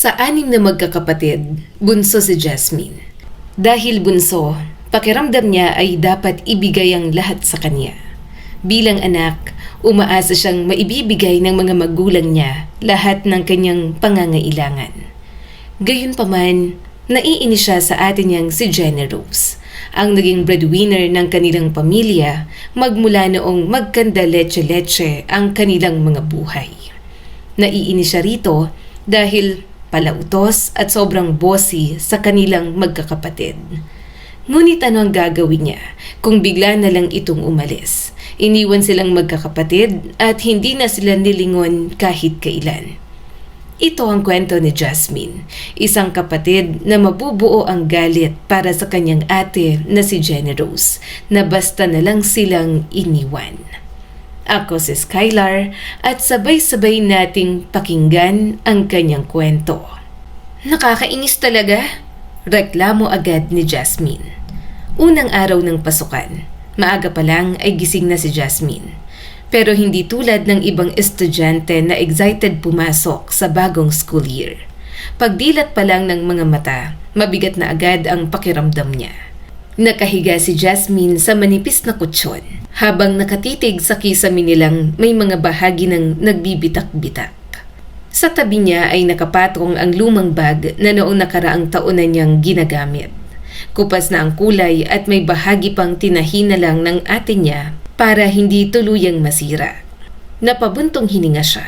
Sa anim na magkakapatid, bunso si Jasmine. Dahil bunso, pakiramdam niya ay dapat ibigay ang lahat sa kanya. Bilang anak, umaasa siyang maibibigay ng mga magulang niya lahat ng kanyang pangangailangan. Gayunpaman, naiinis siya sa ate niyang si Jenny Rose, ang naging breadwinner ng kanilang pamilya magmula noong magkanda leche-leche ang kanilang mga buhay. Naiinis siya rito dahil palautos at sobrang bossy sa kanilang magkakapatid. Ngunit ano ang gagawin niya kung bigla na lang itong umalis? Iniwan silang magkakapatid at hindi na sila nilingon kahit kailan. Ito ang kwento ni Jasmine, isang kapatid na mabubuo ang galit para sa kanyang ate na si Jenny Rose, na basta na lang silang iniwan. Ako si Skylar at sabay-sabay nating pakinggan ang kanyang kwento. Nakakainis talaga, reklamo agad ni Jasmine. Unang araw ng pasukan, maaga pa lang ay gising na si Jasmine. Pero hindi tulad ng ibang estudyante na excited pumasok sa bagong school year. Pagdilat pa lang ng mga mata, mabigat na agad ang pakiramdam niya. Nakahiga si Jasmine sa manipis na kutsyon habang nakatitig sa kisame nilang may mga bahagi ng nagbibitak-bitak. Sa tabi niya ay nakapatong ang lumang bag na noong nakaraang taon na niyang ginagamit. Kupas na ang kulay at may bahagi pang tinahi na lang ng ate niya para hindi tuluyang masira. Napabuntong hininga siya.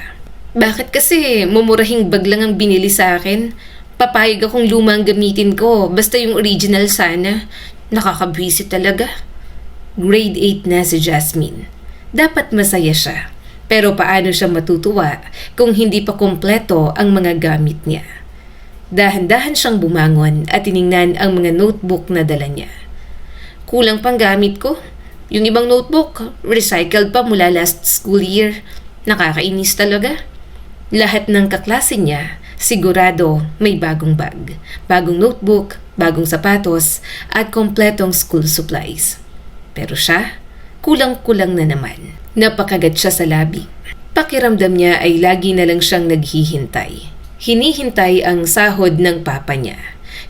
Bakit kasi mumurahing bag lang ang binili sa akin? Papayag akong lumang gamitin ko, basta yung original sana. Nakakabwisit talaga. Grade 8 na si Jasmine. Dapat masaya siya. Pero paano siya matutuwa kung hindi pa kompleto ang mga gamit niya? Dahan-dahan siyang bumangon at tiningnan ang mga notebook na dala niya. Kulang pang gamit ko. Yung ibang notebook, recycled pa mula last school year. Nakakainis talaga. Lahat ng kaklase niya, sigurado may bagong bag, bagong notebook, bagong sapatos, at kompletong school supplies. Pero siya, kulang-kulang na naman. Napakagat siya sa labi. Pakiramdam niya ay lagi na lang siyang naghihintay. Hinihintay ang sahod ng papa niya.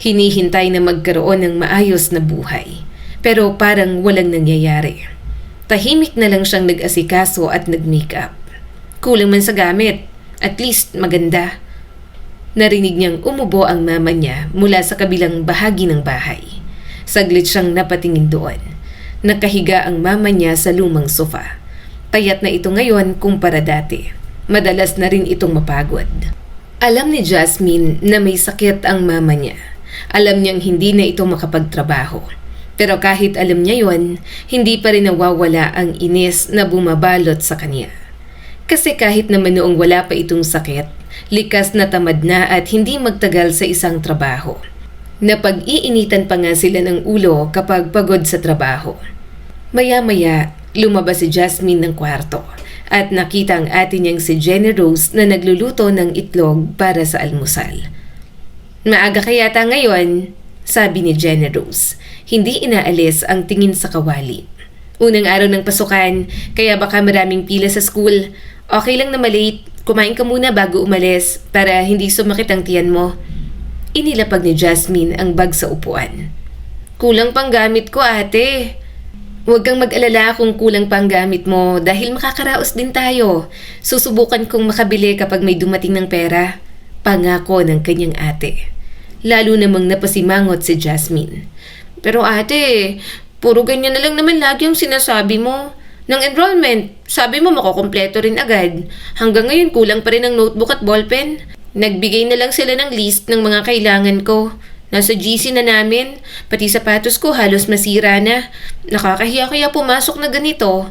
Hinihintay na magkaroon ng maayos na buhay. Pero parang walang nangyayari. Tahimik na lang siyang nag-asikaso at nag-makeup. Kulang man sa gamit. At least maganda. Narinig niyang umubo ang mama niya mula sa kabilang bahagi ng bahay. Saglit siyang napatingin doon. Nakahiga ang mama niya sa lumang sofa. Payat na ito ngayon kumpara dati. Madalas na rin itong mapagod. Alam ni Jasmine na may sakit ang mama niya. Alam niyang hindi na ito makapagtrabaho. Pero kahit alam niya yon, hindi pa rin nawawala ang inis na bumabalot sa kanya. Kasi kahit naman noong wala pa itong sakit, likas na tamad na at hindi magtagal sa isang trabaho. Napag-iinitan pa nga sila ng ulo kapag pagod sa trabaho. Maya-maya, lumabas si Jasmine ng kwarto at nakita ang ate niyang si Jenny Rose na nagluluto ng itlog para sa almusal. Maaga ka yata ngayon, sabi ni Jenny Rose. Hindi inaalis ang tingin sa kawali. Unang araw ng pasukan, kaya baka maraming pila sa school. Okay lang na malate, kumain ka muna bago umalis para hindi sumakit ang tiyan mo. Inilapag ni Jasmine ang bag sa upuan. Kulang pang gamit ko, ate. Huwag kang mag-alala kung kulang pang gamit mo dahil makakaraos din tayo. Susubukan kong makabili kapag may dumating ng pera. Pangako ng kanyang ate. Lalo namang napasimangot si Jasmine. Pero ate, puro ganyan na lang naman lagi ang sinasabi mo. Ng enrollment, sabi mo makukumpleto rin agad. Hanggang ngayon kulang pa rin ang notebook at ballpen. Nagbigay na lang sila ng list ng mga kailangan ko. Nasa GC na namin, pati sapatos ko halos masira na. Nakakahiya kaya pumasok na ganito.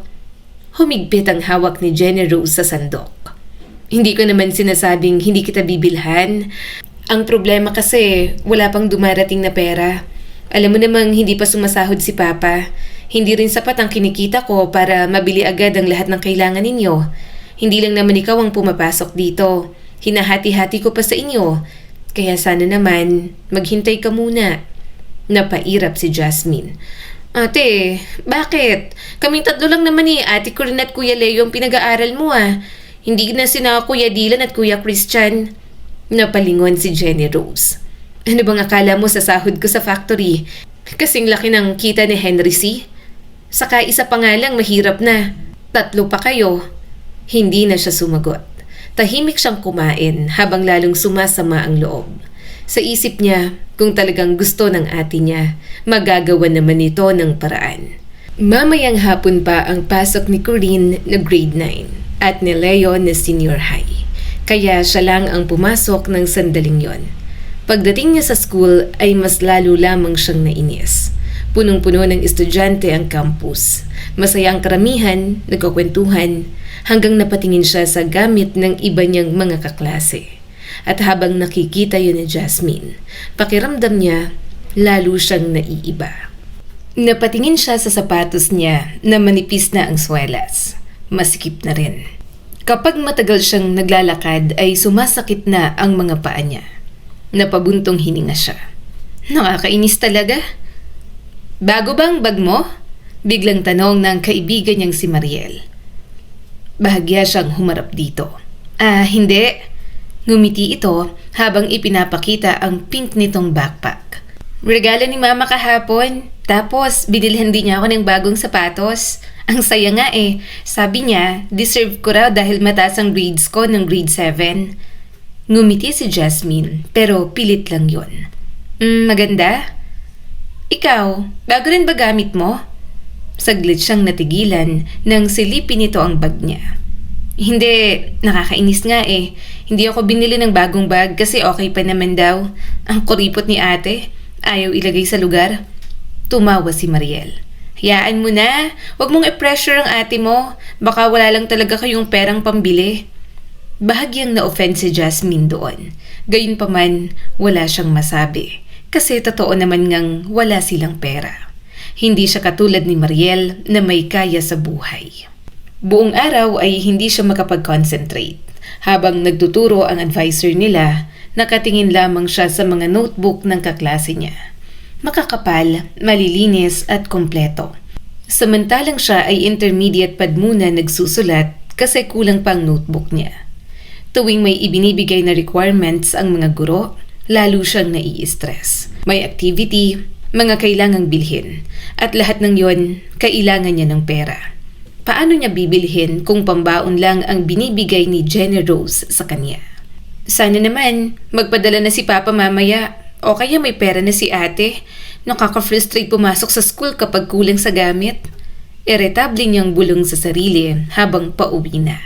Humigpit ang hawak ni Jenny Rose sa sandok. Hindi ko naman sinasabing hindi kita bibilhan. Ang problema kasi wala pang dumarating na pera. Alam mo namang hindi pa sumasahod si Papa. Hindi rin sapat ang kinikita ko para mabili agad ang lahat ng kailangan ninyo. Hindi lang naman ikaw ang pumapasok dito. Hinahati-hati ko pa sa inyo. Kaya sana naman, maghintay ka muna. Napairap si Jasmine. Ate, bakit? Kaming tatlo lang naman ate ko rin at Kuya Leo ang pinag-aaral mo ah. Hindi na sina Kuya Dylan at Kuya Christian. Napalingon si Jenny Rose. Ano bang akala mo sa sahod ko sa factory? Kasing laki ng kita ni Henry C. Saka isa pa nga lang mahirap na. 3 pa kayo. Hindi na siya sumagot. Tahimik siyang kumain habang lalong sumasama ang loob. Sa isip niya, kung talagang gusto ng ate niya, magagawa naman ito ng paraan. Mamayang hapon pa ang pasok ni Corinne na grade 9 at ni Leo na senior high. Kaya siya lang ang pumasok ng sandaling yon. Pagdating niya sa school ay mas lalo lamang siyang nainis. Punong-puno ng estudyante ang campus. Masaya ang karamihan, nagkukwentuhan, hanggang napatingin siya sa gamit ng iba niyang mga kaklase. At habang nakikita yun ni Jasmine, pakiramdam niya lalo siyang naiiba. Napatingin siya sa sapatos niya na manipis na ang swelas. Masikip na rin. Kapag matagal siyang naglalakad ay sumasakit na ang mga paa niya. Napabuntong hininga siya. Nakakainis talaga. Bago bang bag mo? Biglang tanong ng kaibigan niyang si Mariel. Bahagya siyang humarap dito. Hindi. Ngumiti ito habang ipinapakita ang pink nitong backpack. Regalo ni mama kahapon. Tapos binilhan din niya ako ng bagong sapatos. Ang saya nga eh. Sabi niya, deserve ko raw dahil mataas ang grades ko ng grade 7. Ngumiti si Jasmine, pero pilit lang yon. Maganda? Ikaw, bago rin ba gamit mo? Saglit siyang natigilan nang silipin nito ang bag niya. Hindi, nakakainis nga eh. Hindi ako binili ng bagong bag kasi okay pa naman daw. Ang kuripot ni ate, ayaw ilagay sa lugar. Tumawa si Mariel. Hayaan mo na, wag mong i-pressure ang ate mo. Baka wala lang talaga kayong perang pambili. Bahagyang na-offend si Jasmine doon. Gayunpaman, wala siyang masabi. Kasi totoo naman ngang wala silang pera. Hindi siya katulad ni Mariel na may kaya sa buhay. Buong araw ay hindi siya makapag-concentrate. Habang nagtuturo ang advisor nila, nakatingin lamang siya sa mga notebook ng kaklase niya. Makakapal, malilinis at kompleto. Samantalang siya ay intermediate pa muna nagsusulat kasi kulang pang notebook niya. Tuwing may ibinibigay na requirements ang mga guro, lalo siyang nai-stress. May activity, mga kailangang bilhin, at lahat ng yon, kailangan niya ng pera. Paano niya bibilhin kung pambaon lang ang binibigay ni Jenny Rose sa kanya? Sana naman, magpadala na si Papa mamaya, o kaya may pera na si ate. Nakaka-frustrate pumasok sa school kapag kulang sa gamit. Irritable niyang bulong sa sarili habang pauwi na.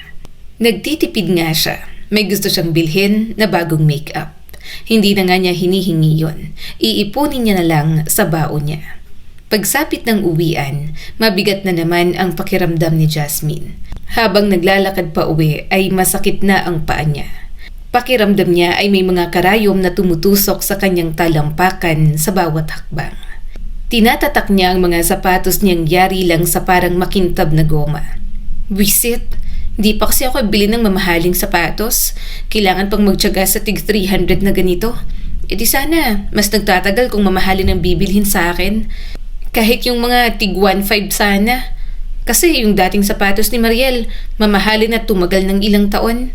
Nagtitipid nga siya. May gusto siyang bilhin na bagong make-up. Hindi na nga niya hinihingi yon. Iipunin niya na lang sa baon niya. Pagsapit ng uwian, mabigat na naman ang pakiramdam ni Jasmine. Habang naglalakad pa uwi ay masakit na ang paa niya. Pakiramdam niya ay may mga karayom na tumutusok sa kanyang talampakan sa bawat hakbang. Tinatatak niya ang mga sapatos niyang yari lang sa parang makintab na goma. Wisit! Di pa kasi ako bili ng mamahaling sapatos. Kailangan pang magtiyaga sa tig 300 na ganito. E di sana, mas nagtatagal kung mamahalin ang bibilhin sa akin. Kahit yung mga tig 1.5 sana. Kasi yung dating sapatos ni Mariel, mamahalin at tumagal ng ilang taon.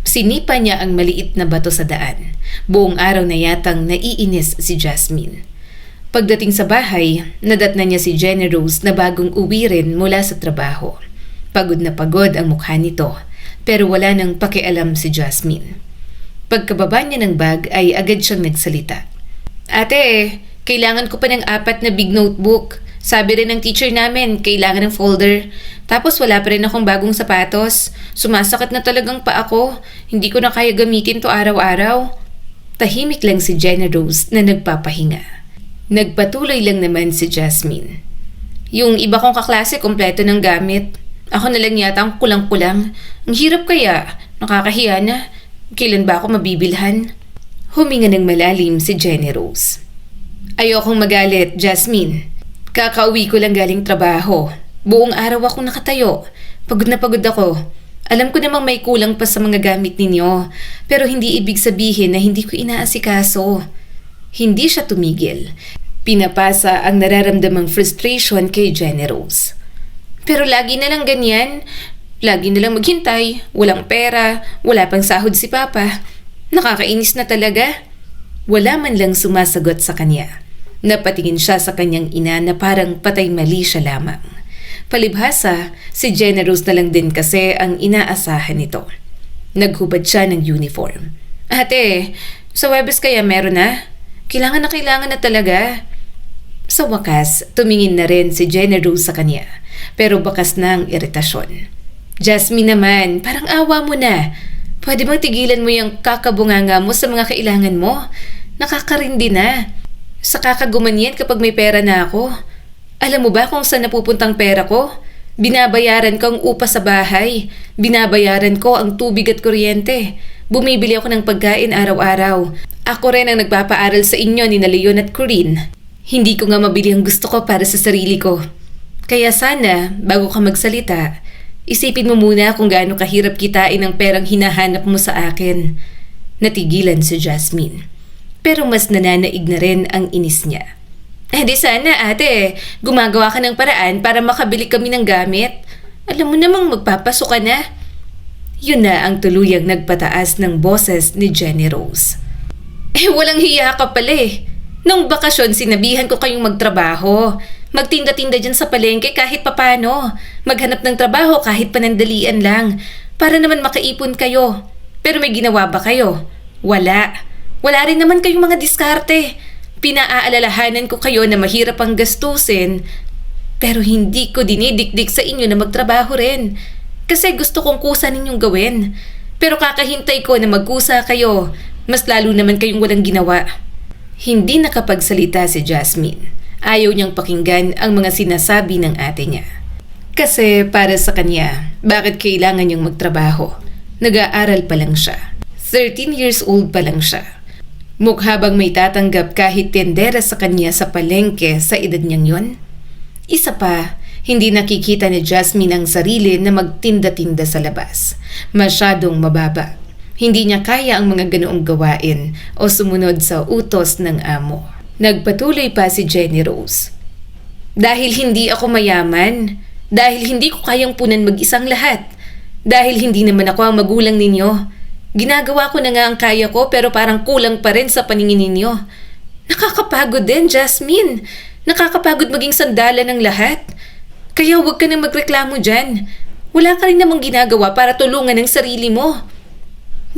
Sinipa niya ang maliit na bato sa daan. Buong araw na yatang naiinis si Jasmine. Pagdating sa bahay, nadatnan niya si Jenny Rose na bagong uwi rin mula sa trabaho. Pagod na pagod ang mukha nito, pero wala nang pakialam si Jasmine. Pagkababa niya ng bag ay agad siyang nagsalita. Ate, kailangan ko pa ng 4 na big notebook. Sabi rin ng teacher namin, kailangan ng folder. Tapos wala pa rin akong bagong sapatos. Sumasakit na talagang pa ako. Hindi ko na kaya gamitin to araw-araw. Tahimik lang si Jenny Rose na nagpapahinga. Nagpatuloy lang naman si Jasmine. Yung iba kong kaklase kompleto ng gamit. Ako na lang yata ang kulang-kulang. Ang hirap kaya. Nakakahiya na. Kailan ba ako mabibilhan? Huminga ng malalim si Jenny Rose. Ayokong magalit, Jasmine. Kakauwi ko lang galing trabaho. Buong araw akong nakatayo. Pagod na pagod ako. Alam ko namang may kulang pa sa mga gamit ninyo. Pero hindi ibig sabihin na hindi ko inaasikaso. Hindi siya tumigil. Pinapasa ang nararamdamang frustration kay Jenny Rose. Pero lagi na lang ganyan. Lagi na lang maghintay. Walang pera. Wala pang sahod si Papa. Nakakainis na talaga. Wala man lang sumasagot sa kanya. Napatingin siya sa kanyang ina na parang patay mali siya lamang. Palibhasa, si Generous na lang din kasi ang inaasahan nito. Naghubad siya ng uniform. Ate, sa Webes kaya meron na? Kailangan na talaga. Sa wakas, tumingin na rin si Generous sa kanya. Pero bakas na ang iritasyon. Jasmine naman, parang awa mo na. Pwede bang tigilan mo yung kakabunganga mo sa mga kailangan mo? Nakakarindi na. Sa kakaguman yan kapag may pera na ako. Alam mo ba kung saan napupuntang pera ko? Binabayaran ko ang upa sa bahay. Binabayaran ko ang tubig at kuryente. Bumibili ako ng pagkain araw-araw. Ako rin ang nagpapaaral sa inyo ni Leon at Corinne. Hindi ko nga mabili ang gusto ko para sa sarili ko. Kaya sana, bago ka magsalita, isipin mo muna kung gaano kahirap kitain ang perang hinahanap mo sa akin. Natigilan si Jasmine. Pero mas nananaig na rin ang inis niya. Di sana ate, gumagawa ka ng paraan para makabili kami ng gamit. Alam mo namang magpapasok ka na. Yun na ang tuluyang nagpataas ng boses ni Jenny Rose. Walang hiya ka pala eh. Nung bakasyon sinabihan ko kayong magtrabaho. Magtinda-tinda dyan sa palengke kahit papano. Maghanap ng trabaho kahit panandalian lang. Para naman makaipon kayo. Pero may ginawa ba kayo? Wala. Wala rin naman kayong mga diskarte. Pinaaalalahanan ko kayo na mahirap ang gastusin. Pero hindi ko dinidikdik sa inyo na magtrabaho rin. Kasi gusto kong kusa ninyong gawin. Pero kakahintay ko na magkusa kayo. Mas lalo naman kayong walang ginawa. Hindi nakapagsalita si Jasmine. Ayaw niyang pakinggan ang mga sinasabi ng ate niya. Kasi para sa kanya, bakit kailangan niyang magtrabaho? Nag-aaral pa lang siya. 13 years old pa lang siya. Mukha bang may tatanggap kahit tendera sa kanya sa palengke sa edad niyang yon? Isa pa, hindi nakikita ni Jasmine ang sarili na magtinda-tinda sa labas. Masyadong mababa. Hindi niya kaya ang mga ganoong gawain o sumunod sa utos ng amo. Nagpatuloy pa si Jenny Rose. Dahil hindi ako mayaman. Dahil hindi ko kayang punan mag-isang lahat. Dahil hindi naman ako ang magulang ninyo. Ginagawa ko na nga ang kaya ko pero parang kulang pa rin sa paningin ninyo. Nakakapagod din, Jasmine. Nakakapagod maging sandala ng lahat. Kaya huwag ka nang magreklamo dyan. Wala ka rin namang ginagawa para tulungan ang sarili mo.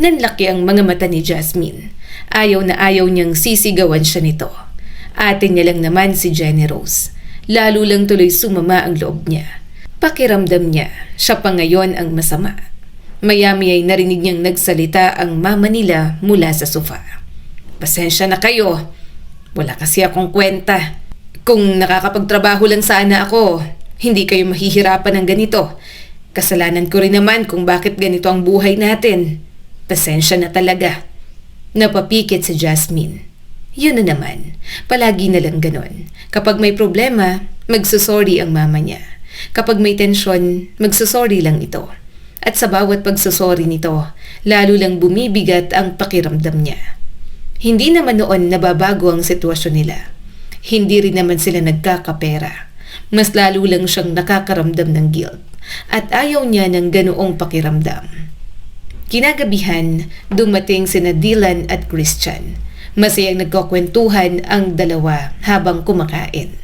Nanlaki ang mga mata ni Jasmine. Ayaw na ayaw niyang sisigawan siya nito. Ate niya lang naman si Jenny Rose. Lalo lang tuloy sumama ang loob niya. Pakiramdam niya, siya pa ngayon ang masama. Maya-maya ay narinig niyang nagsalita ang mama nila mula sa sofa. Pasensya na kayo. Wala kasi akong kwenta. Kung nakakapagtrabaho lang sana ako, hindi kayo mahihirapan ng ganito. Kasalanan ko rin naman kung bakit ganito ang buhay natin. Pasensya na talaga. Napapikit si Jasmine. Yun na naman. Palagi na lang ganon. Kapag may problema, magsusorry ang mama niya. Kapag may tensyon, magsusorry lang ito. At sa bawat pagsusorry nito, lalo lang bumibigat ang pakiramdam niya. Hindi naman noon nababago ang sitwasyon nila. Hindi rin naman sila nagkakapera. Mas lalo lang siyang nakakaramdam ng guilt. At ayaw niya ng ganoong pakiramdam. Kinagabihan, dumating sina Dylan at Christian. Masayang nagkukwentuhan ang dalawa habang kumakain.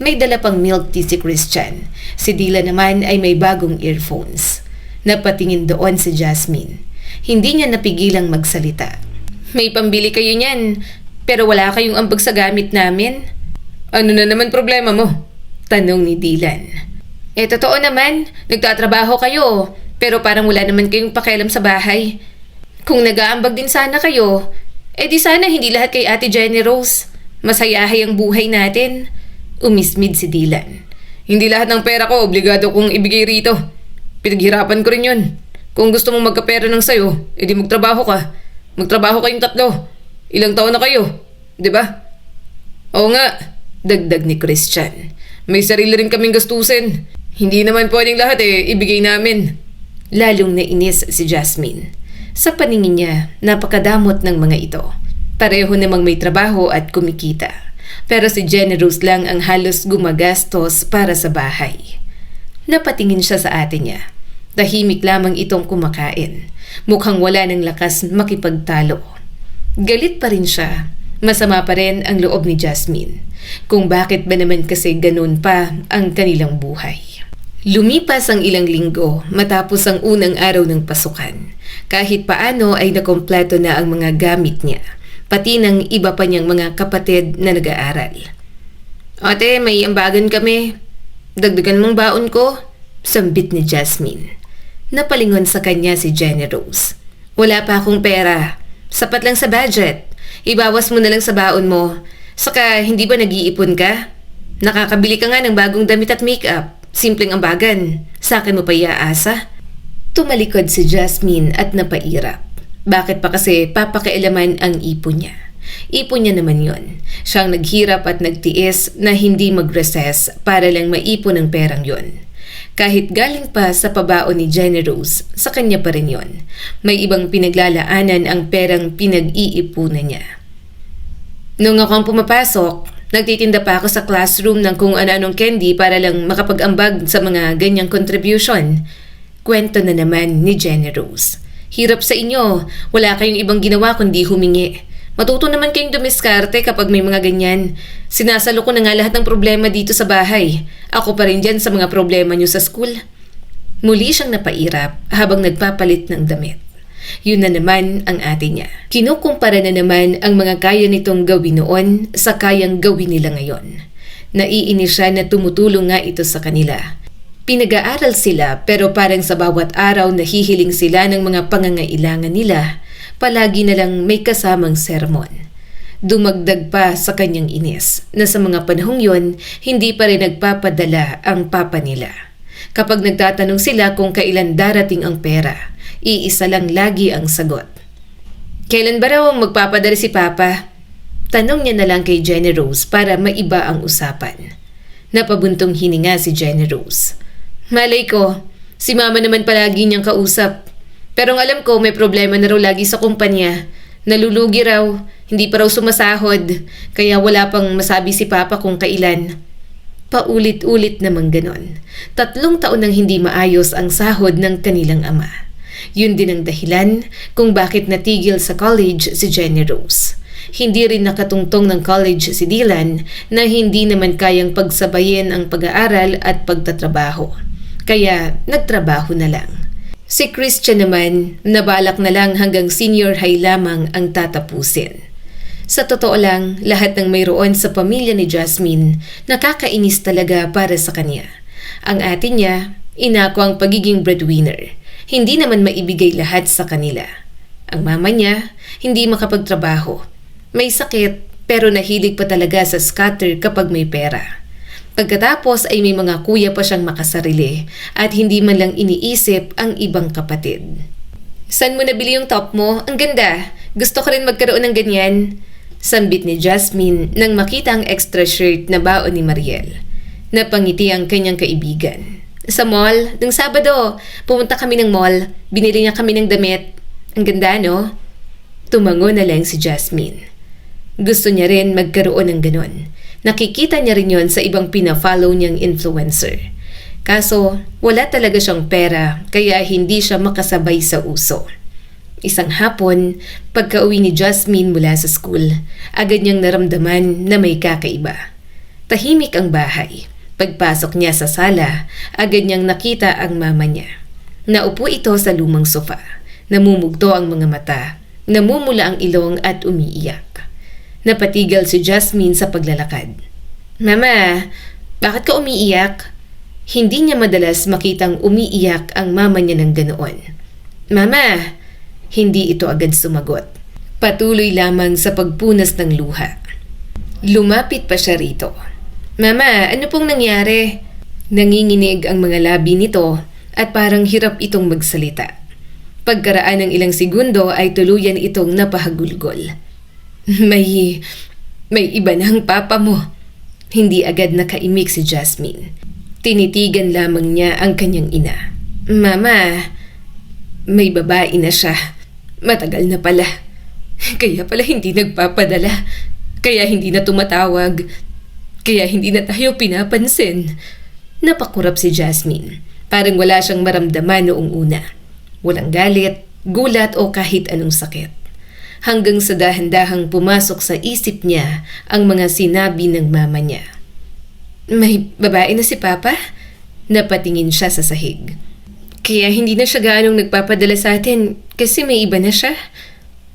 May dala pang milk tea si Christian. Si Dylan naman ay may bagong earphones. Napatingin doon si Jasmine. Hindi niya napigilang magsalita. May pambili kayo niyan, pero wala kayong ambag sa gamit namin. Ano na naman problema mo? Tanong ni Dylan. Totoo naman, nagtatrabaho kayo, pero parang wala naman kayong pakialam sa bahay. Kung nag-aambag din sana kayo, di sana hindi lahat kay Ate Jenny Rose. Masayahay ang buhay natin. Umismid si Dylan. Hindi lahat ng pera ko obligado kong ibigay rito. Pinaghirapan ko rin yun. Kung gusto mong magkapera ng sayo, edi magtrabaho ka. Magtrabaho kayong tatlo. Ilang taon na kayo, di ba? Oo nga, dagdag ni Christian. May sarili rin kaming gastusin. Hindi naman pwedeng lahat ibigay namin. Lalong nainis si Jasmine. Sa paningin niya, napakadamot ng mga ito. Pareho namang may trabaho at kumikita. Pero si Jenny Rose lang ang halos gumagastos para sa bahay. Napatingin siya sa ate niya. Tahimik lamang itong kumakain. Mukhang wala ng lakas makipagtalo. Galit pa rin siya. Masama pa rin ang loob ni Jasmine. Kung bakit ba naman kasi ganun pa ang kanilang buhay. Lumipas ang ilang linggo matapos ang unang araw ng pasukan. Kahit paano ay nakompleto na ang mga gamit niya, pati ng iba pa niyang mga kapatid na nag-aaral. Ate, may ambagan kami. Dagdagan mong baon ko, sambit ni Jasmine. Napalingon sa kanya si Jenny Rose. Wala pa akong pera. Sapat lang sa budget. Ibawas mo na lang sa baon mo. Saka hindi ba nag-iipon ka? Nakakabili ka nga ng bagong damit at makeup. Simpleng ambagan. Sa akin mo pa iaasa? Tumalikod si Jasmine at napairap. Bakit pa kasi papakialaman ang ipon niya? Ipon niya naman yon. Siyang naghirap at nagtiis na hindi mag-recess para lang maipon ang perang yon. Kahit galing pa sa pabaon ni Jenny Rose, sa kanya pa rin yon. May ibang pinaglalaanan ang perang pinag-iipunan niya. Nung ako ang pumapasok, nagtitinda pa ako sa classroom ng kung ano-anong candy para lang makapag-ambag sa mga ganyang contribution. Kwento na naman ni Jenny Rose. Hirap sa inyo, wala kayong ibang ginawa kundi humingi. Matuto naman kayong dumiskarte kapag may mga ganyan. Sinasalo ko na nga lahat ng problema dito sa bahay. Ako pa rin dyan sa mga problema nyo sa school. Muli siyang napairap habang nagpapalit ng damit. Yun na naman ang ate niya. Kinukumpara na naman ang mga kaya nitong gawin noon sa kayang gawin nila ngayon. Naiinis siya na tumutulong nga ito sa kanila. Pinag-aaral sila pero parang sa bawat araw nahihiling sila ng mga pangangailangan nila. Palagi na lang may kasamang sermon. Dumagdag pa sa kanyang inis na sa mga panahong yon, hindi pa rin nagpapadala ang papa nila. Kapag nagtatanong sila kung kailan darating ang pera, iisa lang lagi ang sagot. Kailan ba raw magpapadala si papa? Tanong niya na lang kay Jenny Rose para maiba ang usapan. Napabuntong hininga si Jenny Rose. Malay ko, si mama naman palagi niyang kausap. Pero alam ko may problema na raw lagi sa kumpanya. Nalulugi raw, hindi pa raw sumasahod, kaya wala pang masabi si Papa kung kailan. Paulit-ulit namang ganon. 3 taon nang hindi maayos ang sahod ng kanilang ama. Yun din ang dahilan kung bakit natigil sa college si Jenny Rose. Hindi rin nakatungtong ng college si Dylan na hindi naman kayang pagsabayin ang pag-aaral at pagtatrabaho. Kaya nagtrabaho na lang. Si Christian naman, nabalak na lang hanggang senior high lamang ang tatapusin. Sa totoo lang, lahat ng mayroon sa pamilya ni Jasmine, nakakainis talaga para sa kanya. Ang ate niya, inako ang pagiging breadwinner. Hindi naman maibigay lahat sa kanila. Ang mama niya, hindi makapagtrabaho. May sakit, pero nahilig pa talaga sa scatter kapag may pera. Pagkatapos ay may mga kuya pa siyang makasarili at hindi man lang iniisip ang ibang kapatid. Saan mo nabili yung top mo? Ang ganda! Gusto ko rin magkaroon ng ganyan. Sambit ni Jasmine nang makita ang extra shirt na baon ni Mariel. Napangiti ang kanyang kaibigan. Sa mall, ng Sabado, pumunta kami ng mall. Binili niya kami ng damit. Ang ganda, no? Tumango na lang si Jasmine. Gusto niya rin magkaroon ng ganon. Nakikita niya rin yon sa ibang pina-follow niyang influencer. Kaso, wala talaga siyang pera kaya hindi siya makasabay sa uso. Isang hapon, pagka-uwi ni Jasmine mula sa school, agad niyang naramdaman na may kakaiba. Tahimik ang bahay. Pagpasok niya sa sala, agad niyang nakita ang mama niya. Naupo ito sa lumang sofa. Namumugto ang mga mata, namumula ang ilong at umiiyak. Napatigal si Jasmine sa paglalakad. Mama, bakit ka umiiyak? Hindi niya madalas makitang umiiyak ang mama niya ng ganoon. Mama, hindi ito agad sumagot. Patuloy lamang sa pagpunas ng luha. Lumapit pa siya rito. Mama, ano pong nangyari? Nanginginig ang mga labi nito at parang hirap itong magsalita. Pagkaraan ng ilang segundo ay tuluyan itong napahagulgol. May iba na ang papa mo. Hindi agad nakaimik si Jasmine. Tinitigan lamang niya ang kanyang ina. Mama, may babae na siya. Matagal na pala. Kaya pala hindi nagpapadala. Kaya hindi na tumatawag. Kaya hindi na tayo pinapansin. Napakurap si Jasmine. Parang wala siyang maramdaman noong una. Walang galit, gulat o kahit anong sakit. Hanggang sa dahan-dahang pumasok sa isip niya ang mga sinabi ng mama niya. May babae na si Papa? Napatingin siya sa sahig. Kaya hindi na siya gaanong nagpapadala sa atin kasi may iba na siya.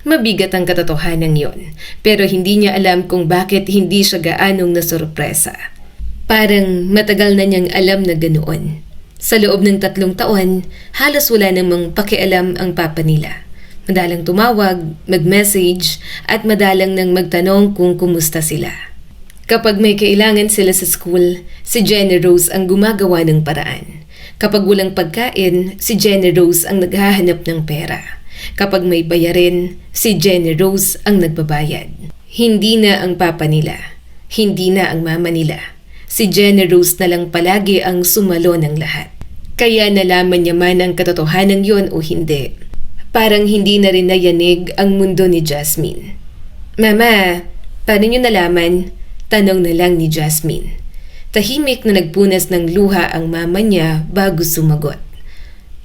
Mabigat ang katotohanan yon, pero hindi niya alam kung bakit hindi siya gaanong nasurpresa. Parang matagal na niyang alam na ganoon. Sa loob ng 3 taon, halos wala namang pakialam ang papa nila. Madalang tumawag, mag-message, at madalang nang magtanong kung kumusta sila. Kapag may kailangan sila sa school, si Jenny Rose ang gumagawa ng paraan. Kapag walang pagkain, si Jenny Rose ang naghahanap ng pera. Kapag may bayarin, si Jenny Rose ang nagbabayad. Hindi na ang papa nila. Hindi na ang mama nila. Si Jenny Rose na lang palagi ang sumalo ng lahat. Kaya nalaman niya man ang katotohanan yon o hindi. Parang hindi na rin nayanig ang mundo ni Jasmine. Mama, paano niyo nalaman? Tanong na lang ni Jasmine. Tahimik na nagpunas ng luha ang mama niya bago sumagot.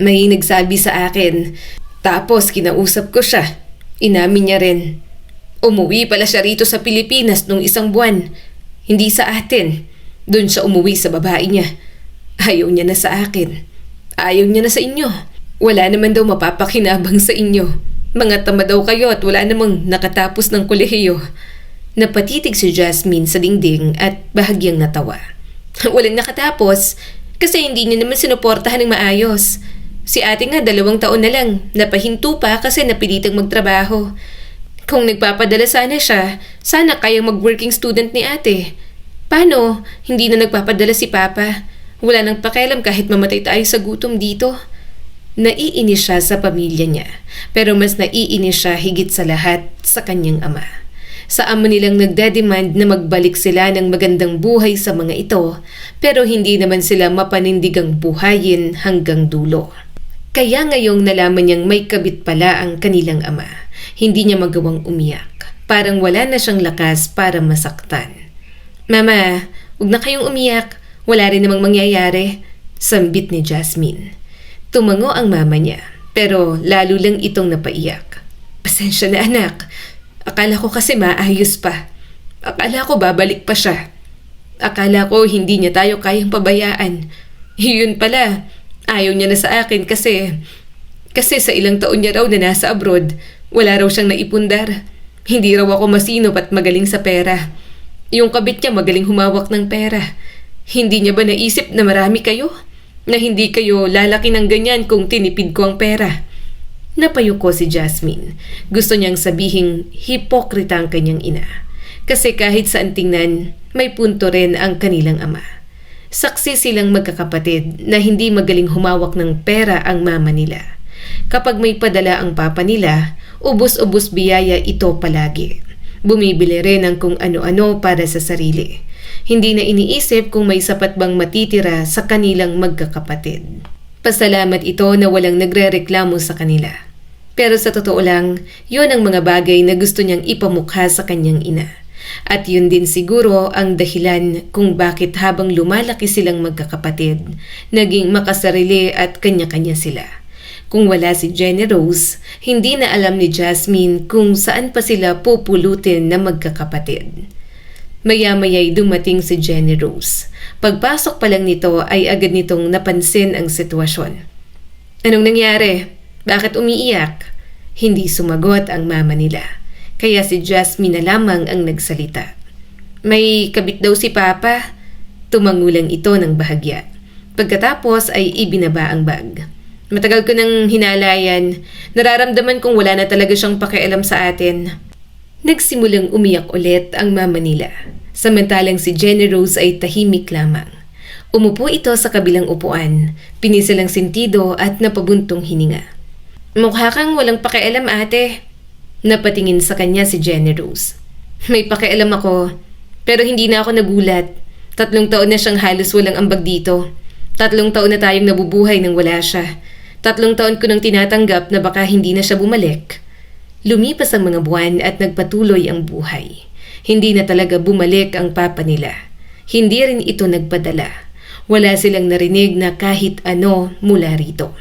May nagsabi sa akin. Tapos kinausap ko siya. Inamin niya rin. Umuwi pala siya rito sa Pilipinas nung 1 buwan. Hindi sa atin. Doon siya umuwi sa babae niya. Ayaw niya na sa akin. Ayaw niya na sa inyo. Wala naman daw mapapakinabang sa inyo. Mga tama daw kayo at wala namang nakatapos ng kolehiyo. Napatitig si Jasmine sa dingding at bahagyang natawa. Walang nakatapos kasi hindi niya naman sinuportahan ng maayos. Si ate nga 2 taon na lang, napahinto pa kasi napilitang magtrabaho. Kung nagpapadala sana siya, sana kayang mag-working student ni ate. Paano? Hindi na nagpapadala si Papa. Wala nang pakialam kahit mamatay tayo sa gutom dito. Naiinis siya sa pamilya niya, pero mas naiinis siya higit sa lahat sa kanyang ama. Sa ama nilang nagdedemand na magbalik sila ng magandang buhay sa mga ito, pero hindi naman sila mapanindigang buhayin hanggang dulo. Kaya ngayong nalaman niyang may kabit pala ang kanilang ama, hindi niya magawang umiyak. Parang wala na siyang lakas para masaktan. Mama, huwag na kayong umiyak. Wala rin namang mangyayari. Sambit ni Jasmine. Tumango ang mama niya, pero lalo lang itong napaiyak. Pasensya na anak. Akala ko kasi maayos pa. Akala ko babalik pa siya. Akala ko hindi niya tayo kayang pabayaan. Yun pala. Ayaw niya na sa akin kasi sa ilang taon niya raw na nasa abroad, wala raw siyang naipundar. Hindi raw ako masinop at magaling sa pera. Yung kabit niya magaling humawak ng pera. Hindi niya ba naisip na marami kayo? Na hindi kayo lalaki ng ganyan kung tinipid ko ang pera? Napayuko si Jasmine. Gusto niyang sabihing hipokrita ang kanyang ina. Kasi kahit saan tingnan, may punto rin ang kanilang ama. Saksi silang magkakapatid na hindi magaling humawak ng pera ang mama nila. Kapag may padala ang papa nila, ubos-ubos biyaya ito palagi. Bumibili rin ng kung ano-ano para sa sarili. Hindi na iniisip kung may sapat bang matitira sa kanilang magkakapatid. Pasalamat ito na walang nagrereklamo sa kanila. Pero sa totoo lang, yun ang mga bagay na gusto niyang ipamukha sa kanyang ina. At yun din siguro ang dahilan kung bakit habang lumalaki silang magkakapatid, naging makasarili at kanya-kanya sila. Kung wala si Jenny Rose, hindi na alam ni Jasmine kung saan pa sila pupulutin na magkakapatid. Maya-maya'y dumating si Jenny Rose. Pagpasok pa lang nito ay agad nitong napansin ang sitwasyon. Anong nangyari? Bakit umiiyak? Hindi sumagot ang mama nila. Kaya si Jasmine na lamang ang nagsalita. May kabit daw si Papa. Tumangulang ito ng bahagya. Pagkatapos ay ibinaba ang bag. Matagal ko nang hinalayan. Nararamdaman kong wala na talaga siyang pakialam sa atin. Nagsimulang umiyak ulit ang mama nila. Samantalang si Jenny Rose ay tahimik lamang. Umupo ito sa kabilang upuan, pinisil ang sentido at napabuntong hininga. Mukha kang walang pakialam ate. Napatingin sa kanya si Jenny Rose. May pakialam ako, pero hindi na ako nagulat. 3 taon na siyang halos walang ambag dito. 3 taon na tayong nabubuhay nang wala siya. 3 taon ko nang tinatanggap na baka hindi na siya bumalik. Lumipas ang mga buwan at nagpatuloy ang buhay. Hindi na talaga bumalik ang papa nila. Hindi rin ito nagpadala. Wala silang narinig na kahit ano mula rito.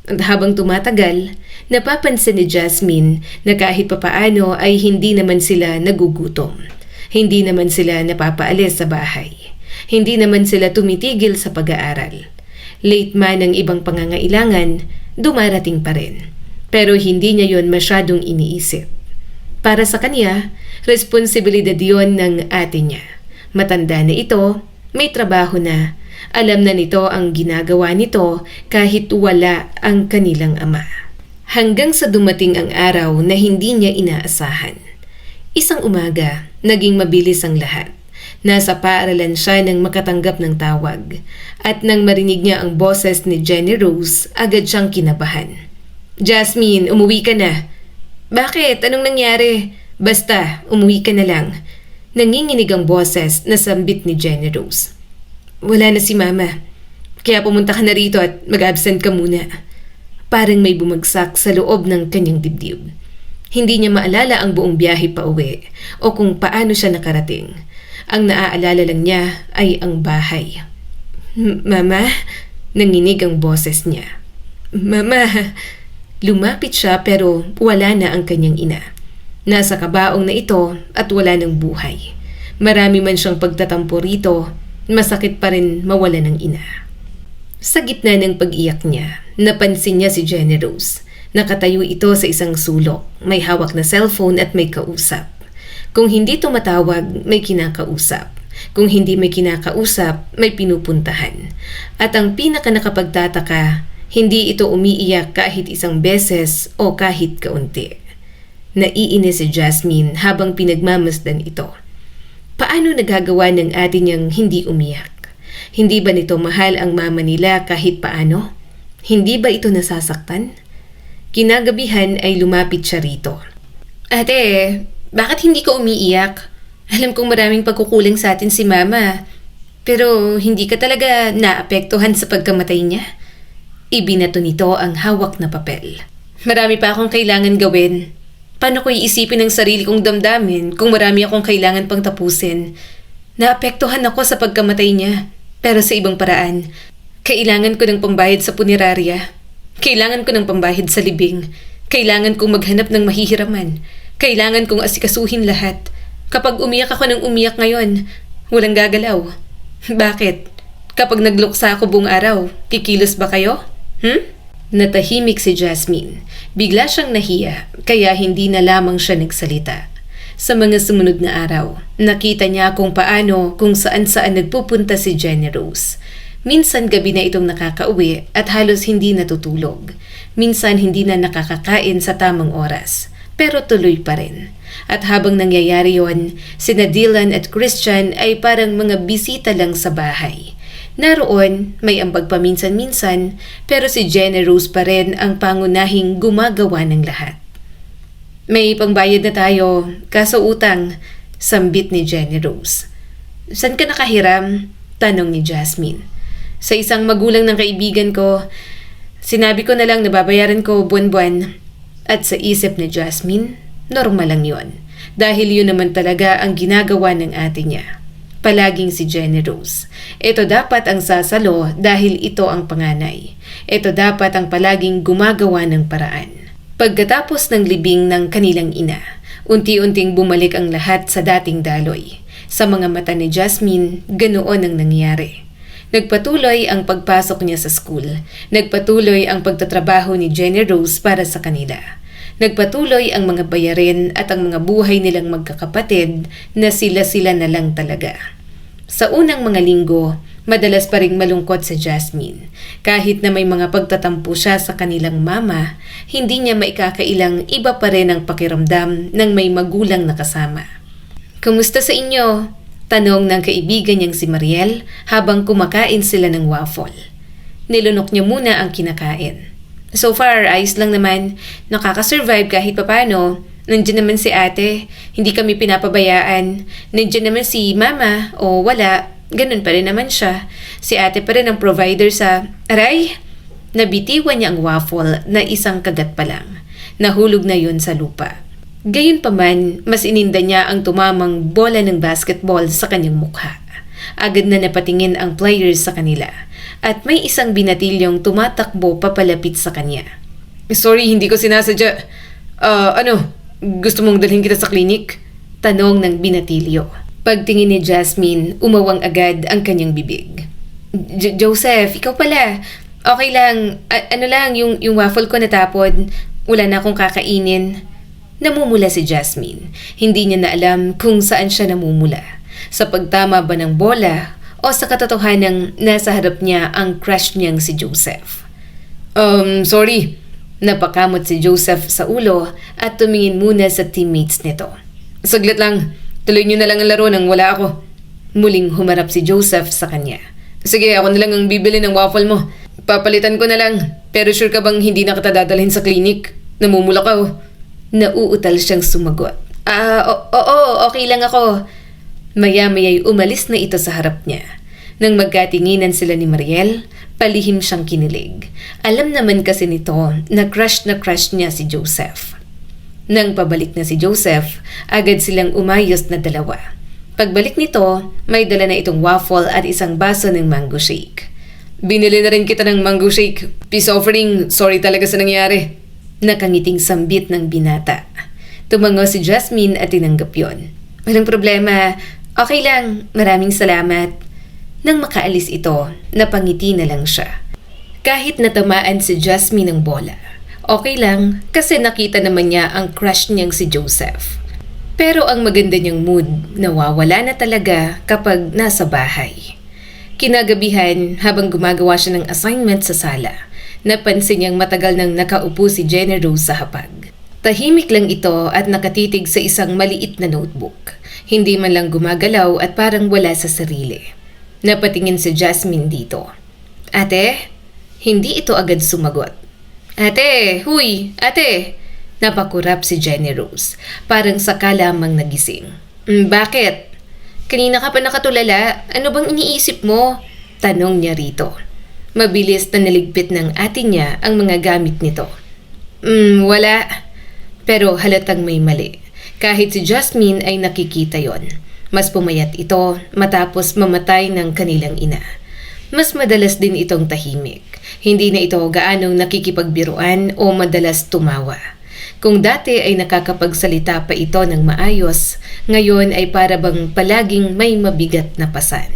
At habang tumatagal, napapansin ni Jasmine na kahit papaano ay hindi naman sila nagugutom. Hindi naman sila napapaalis sa bahay. Hindi naman sila tumitigil sa pag-aaral. Late man ang ibang pangangailangan, dumarating pa rin. Pero hindi niya yon masyadong iniisip. Para sa kanya, responsibilidad yon ng ate niya. Matanda na ito, may trabaho na. Alam na nito ang ginagawa nito kahit wala ang kanilang ama. Hanggang sa dumating ang araw na hindi niya inaasahan. Isang umaga, naging mabilis ang lahat. Nasa paaralan siya nang makatanggap ng tawag. At nang marinig niya ang boses ni Jenny Rose, agad siyang kinabahan. "Jasmine, umuwi ka na." "Bakit? Anong nangyari?" "Basta, umuwi ka na lang." Nanginginig ang boses na sambit ni Jenny Rose. "Wala na si Mama. Kaya pumunta ka na rito at mag-absent ka muna." Parang may bumagsak sa loob ng kanyang dibdib. Hindi niya maalala ang buong biyahe pa uwi o kung paano siya nakarating. Ang naaalala lang niya ay ang bahay. "Mama?" Nanginig ang boses niya. "Mama?" Lumapit siya pero wala na ang kanyang ina. Nasa kabaong na ito at wala ng buhay. Marami man siyang pagtatampo rito, masakit pa rin mawala ng ina. Sa gitna ng pag-iyak niya, napansin niya si Jenny Rose. Nakatayo ito sa isang sulok, may hawak na cellphone at may kausap. Kung hindi tumatawag, may kinakausap. Kung hindi may kinakausap, may pinupuntahan. At ang pinaka nakapagtataka, hindi ito umiiyak kahit isang beses o kahit kaunti. Naiinis si Jasmine habang pinagmamasdan ito. Paano nagagawa ng ate niyang hindi umiyak? Hindi ba nito mahal ang mama nila kahit paano? Hindi ba ito nasasaktan? Kinagabihan ay lumapit siya rito. "Ate, bakit hindi ka umiiyak? Alam kong maraming pagkukulang sa atin si Mama. Pero hindi ka talaga naapektuhan sa pagkamatay niya?" Ibinato nito ang hawak na papel. "Marami pa akong kailangan gawin. Paano ko iisipin ang sarili kong damdamin kung marami akong kailangan pang tapusin? Naapektuhan ako sa pagkamatay niya, pero sa ibang paraan. Kailangan ko ng pambayad sa punerarya. Kailangan ko ng pambayad sa libing. Kailangan kong maghanap ng mahihiraman. Kailangan kong asikasuhin lahat. Kapag umiyak ako ng umiyak ngayon, walang gagalaw. Bakit? Kapag nagluksa ako buong araw, kikilos ba kayo? Natahimik si Jasmine. Bigla siyang nahiya, kaya hindi na lamang siya nagsalita. Sa mga sumunod na araw, nakita niya kung paano, kung saan-saan nagpupunta si Jenny Rose. Minsan gabi na itong nakakauwi at halos hindi natutulog. Minsan hindi na nakakakain sa tamang oras, pero tuloy pa rin. At habang nangyayari yon, sina Dylan at Christian ay parang mga bisita lang sa bahay. Naroon, may ambag paminsan-minsan, pero si Jenny Rose pa rin ang pangunahing gumagawa ng lahat. "May pangbayad na tayo, kaso utang," sambit ni Jenny Rose. "Saan ka nakahiram?" tanong ni Jasmine. "Sa isang magulang ng kaibigan ko, sinabi ko na lang na babayaran ko buwan-buwan." At sa isip ni Jasmine, normal lang yon. Dahil yun naman talaga ang ginagawa ng ate niya. Palaging si Jenny Rose. Ito dapat ang sasalo dahil ito ang panganay. Ito dapat ang palaging gumagawa ng paraan. Pagkatapos ng libing ng kanilang ina, unti-unting bumalik ang lahat sa dating daloy. Sa mga mata ni Jasmine, ganoon ang nangyari. Nagpatuloy ang pagpasok niya sa school. Nagpatuloy ang pagtatrabaho ni Jenny Rose para sa kanila. Nagpatuloy ang mga bayarin at ang mga buhay nilang magkakapatid na sila-sila na lang talaga. Sa unang mga linggo, madalas pa ring malungkot si Jasmine. Kahit na may mga pagtatampo siya sa kanilang mama, hindi niya maikakailang iba pa rin ang pakiramdam ng may magulang na kasama. "Kamusta sa inyo?" tanong ng kaibigan niyang si Mariel habang kumakain sila ng waffle. Nilunok niya muna ang kinakain. "So far, ayos lang naman. Nakakasurvive kahit papano. Nandiyan naman si ate. Hindi kami pinapabayaan. Nandiyan naman si mama o wala. Ganun pa rin naman siya. Si ate pa rin ang provider sa..." Aray! Nabitiwan niya ang waffle na isang kagat pa lang. Nahulog na yun sa lupa. Gayunpaman, mas ininda niya ang tumamang bola ng basketball sa kanyang mukha. Agad na napatingin ang players sa kanila. at may isang binatilyong tumatakbo papalapit sa kanya. Sorry, hindi ko sinasadya. Gusto mong dalhin kita sa klinik? Tanong ng binatilyo. Pagtingin ni Jasmine, umawang agad ang kanyang bibig. Joseph, ikaw pala. Okay lang, yung waffle ko natapon. Wala na akong kakainin. Namumula si Jasmine. Hindi niya na alam kung saan siya namumula. Sa pagtama ba ng bola o sa katotohanang nasa harap niya ang crush niyang si Joseph. Sorry. Napakamot si Joseph sa ulo at tumingin muna sa teammates nito. Saglit lang. Tuloy niyo na lang ang laro nang wala ako. Muling humarap si Joseph sa kanya. Sige, ako na lang ang bibili ng waffle mo. Papalitan ko na lang. Pero sure ka bang hindi na kita dadalhin sa klinik? Namumula ka oh. Nauutal siyang sumagot. Oo, okay lang ako. Maya-maya'y umalis na ito sa harap niya. Nang magkatinginan sila ni Mariel, palihim siyang kinilig. Alam naman kasi nito na crush niya si Joseph. Nang pabalik na si Joseph, agad silang umayos na dalawa. Pagbalik nito, may dala na itong waffle at isang baso ng mango shake. Binili na rin kita ng mango shake. Peace offering, sorry talaga sa nangyari. Nakangiting sambit ng binata. Tumango si Jasmine at tinanggap yon. Walang problema. Okay lang. Maraming salamat. Nang makaalis ito, napangiti na lang siya. Kahit natamaan si Jasmine ng bola, okay lang kasi nakita naman niya ang crush niyang si Joseph. Pero ang maganda niyang mood nawawala na talaga kapag nasa bahay. Kinagabihan habang gumagawa siya ng assignment sa sala, napansin niyang matagal nang nakaupo si Jenny Rose sa hapag. Tahimik lang ito at nakatitig sa isang maliit na notebook. Hindi man lang gumagalaw at parang wala sa sarili. Napatingin si Jasmine dito. Ate? Hindi ito agad sumagot. Ate! Huy! Ate! Napakurap si Jenny Rose. Parang saka lamang nagising. Bakit? Kanina ka pa nakatulala. Ano bang iniisip mo? Tanong niya rito. Mabilis na naligpit ng ate niya ang mga gamit nito. Wala. Pero halatang may mali. Kahit si Jasmine ay nakikita yon. Mas pumayat ito matapos mamatay ng kanilang ina. Mas madalas din itong tahimik. Hindi na ito gaanong nakikipagbiruan o madalas tumawa. Kung dati ay nakakapagsalita pa ito ng maayos, ngayon ay para bang palaging may mabigat na pasan.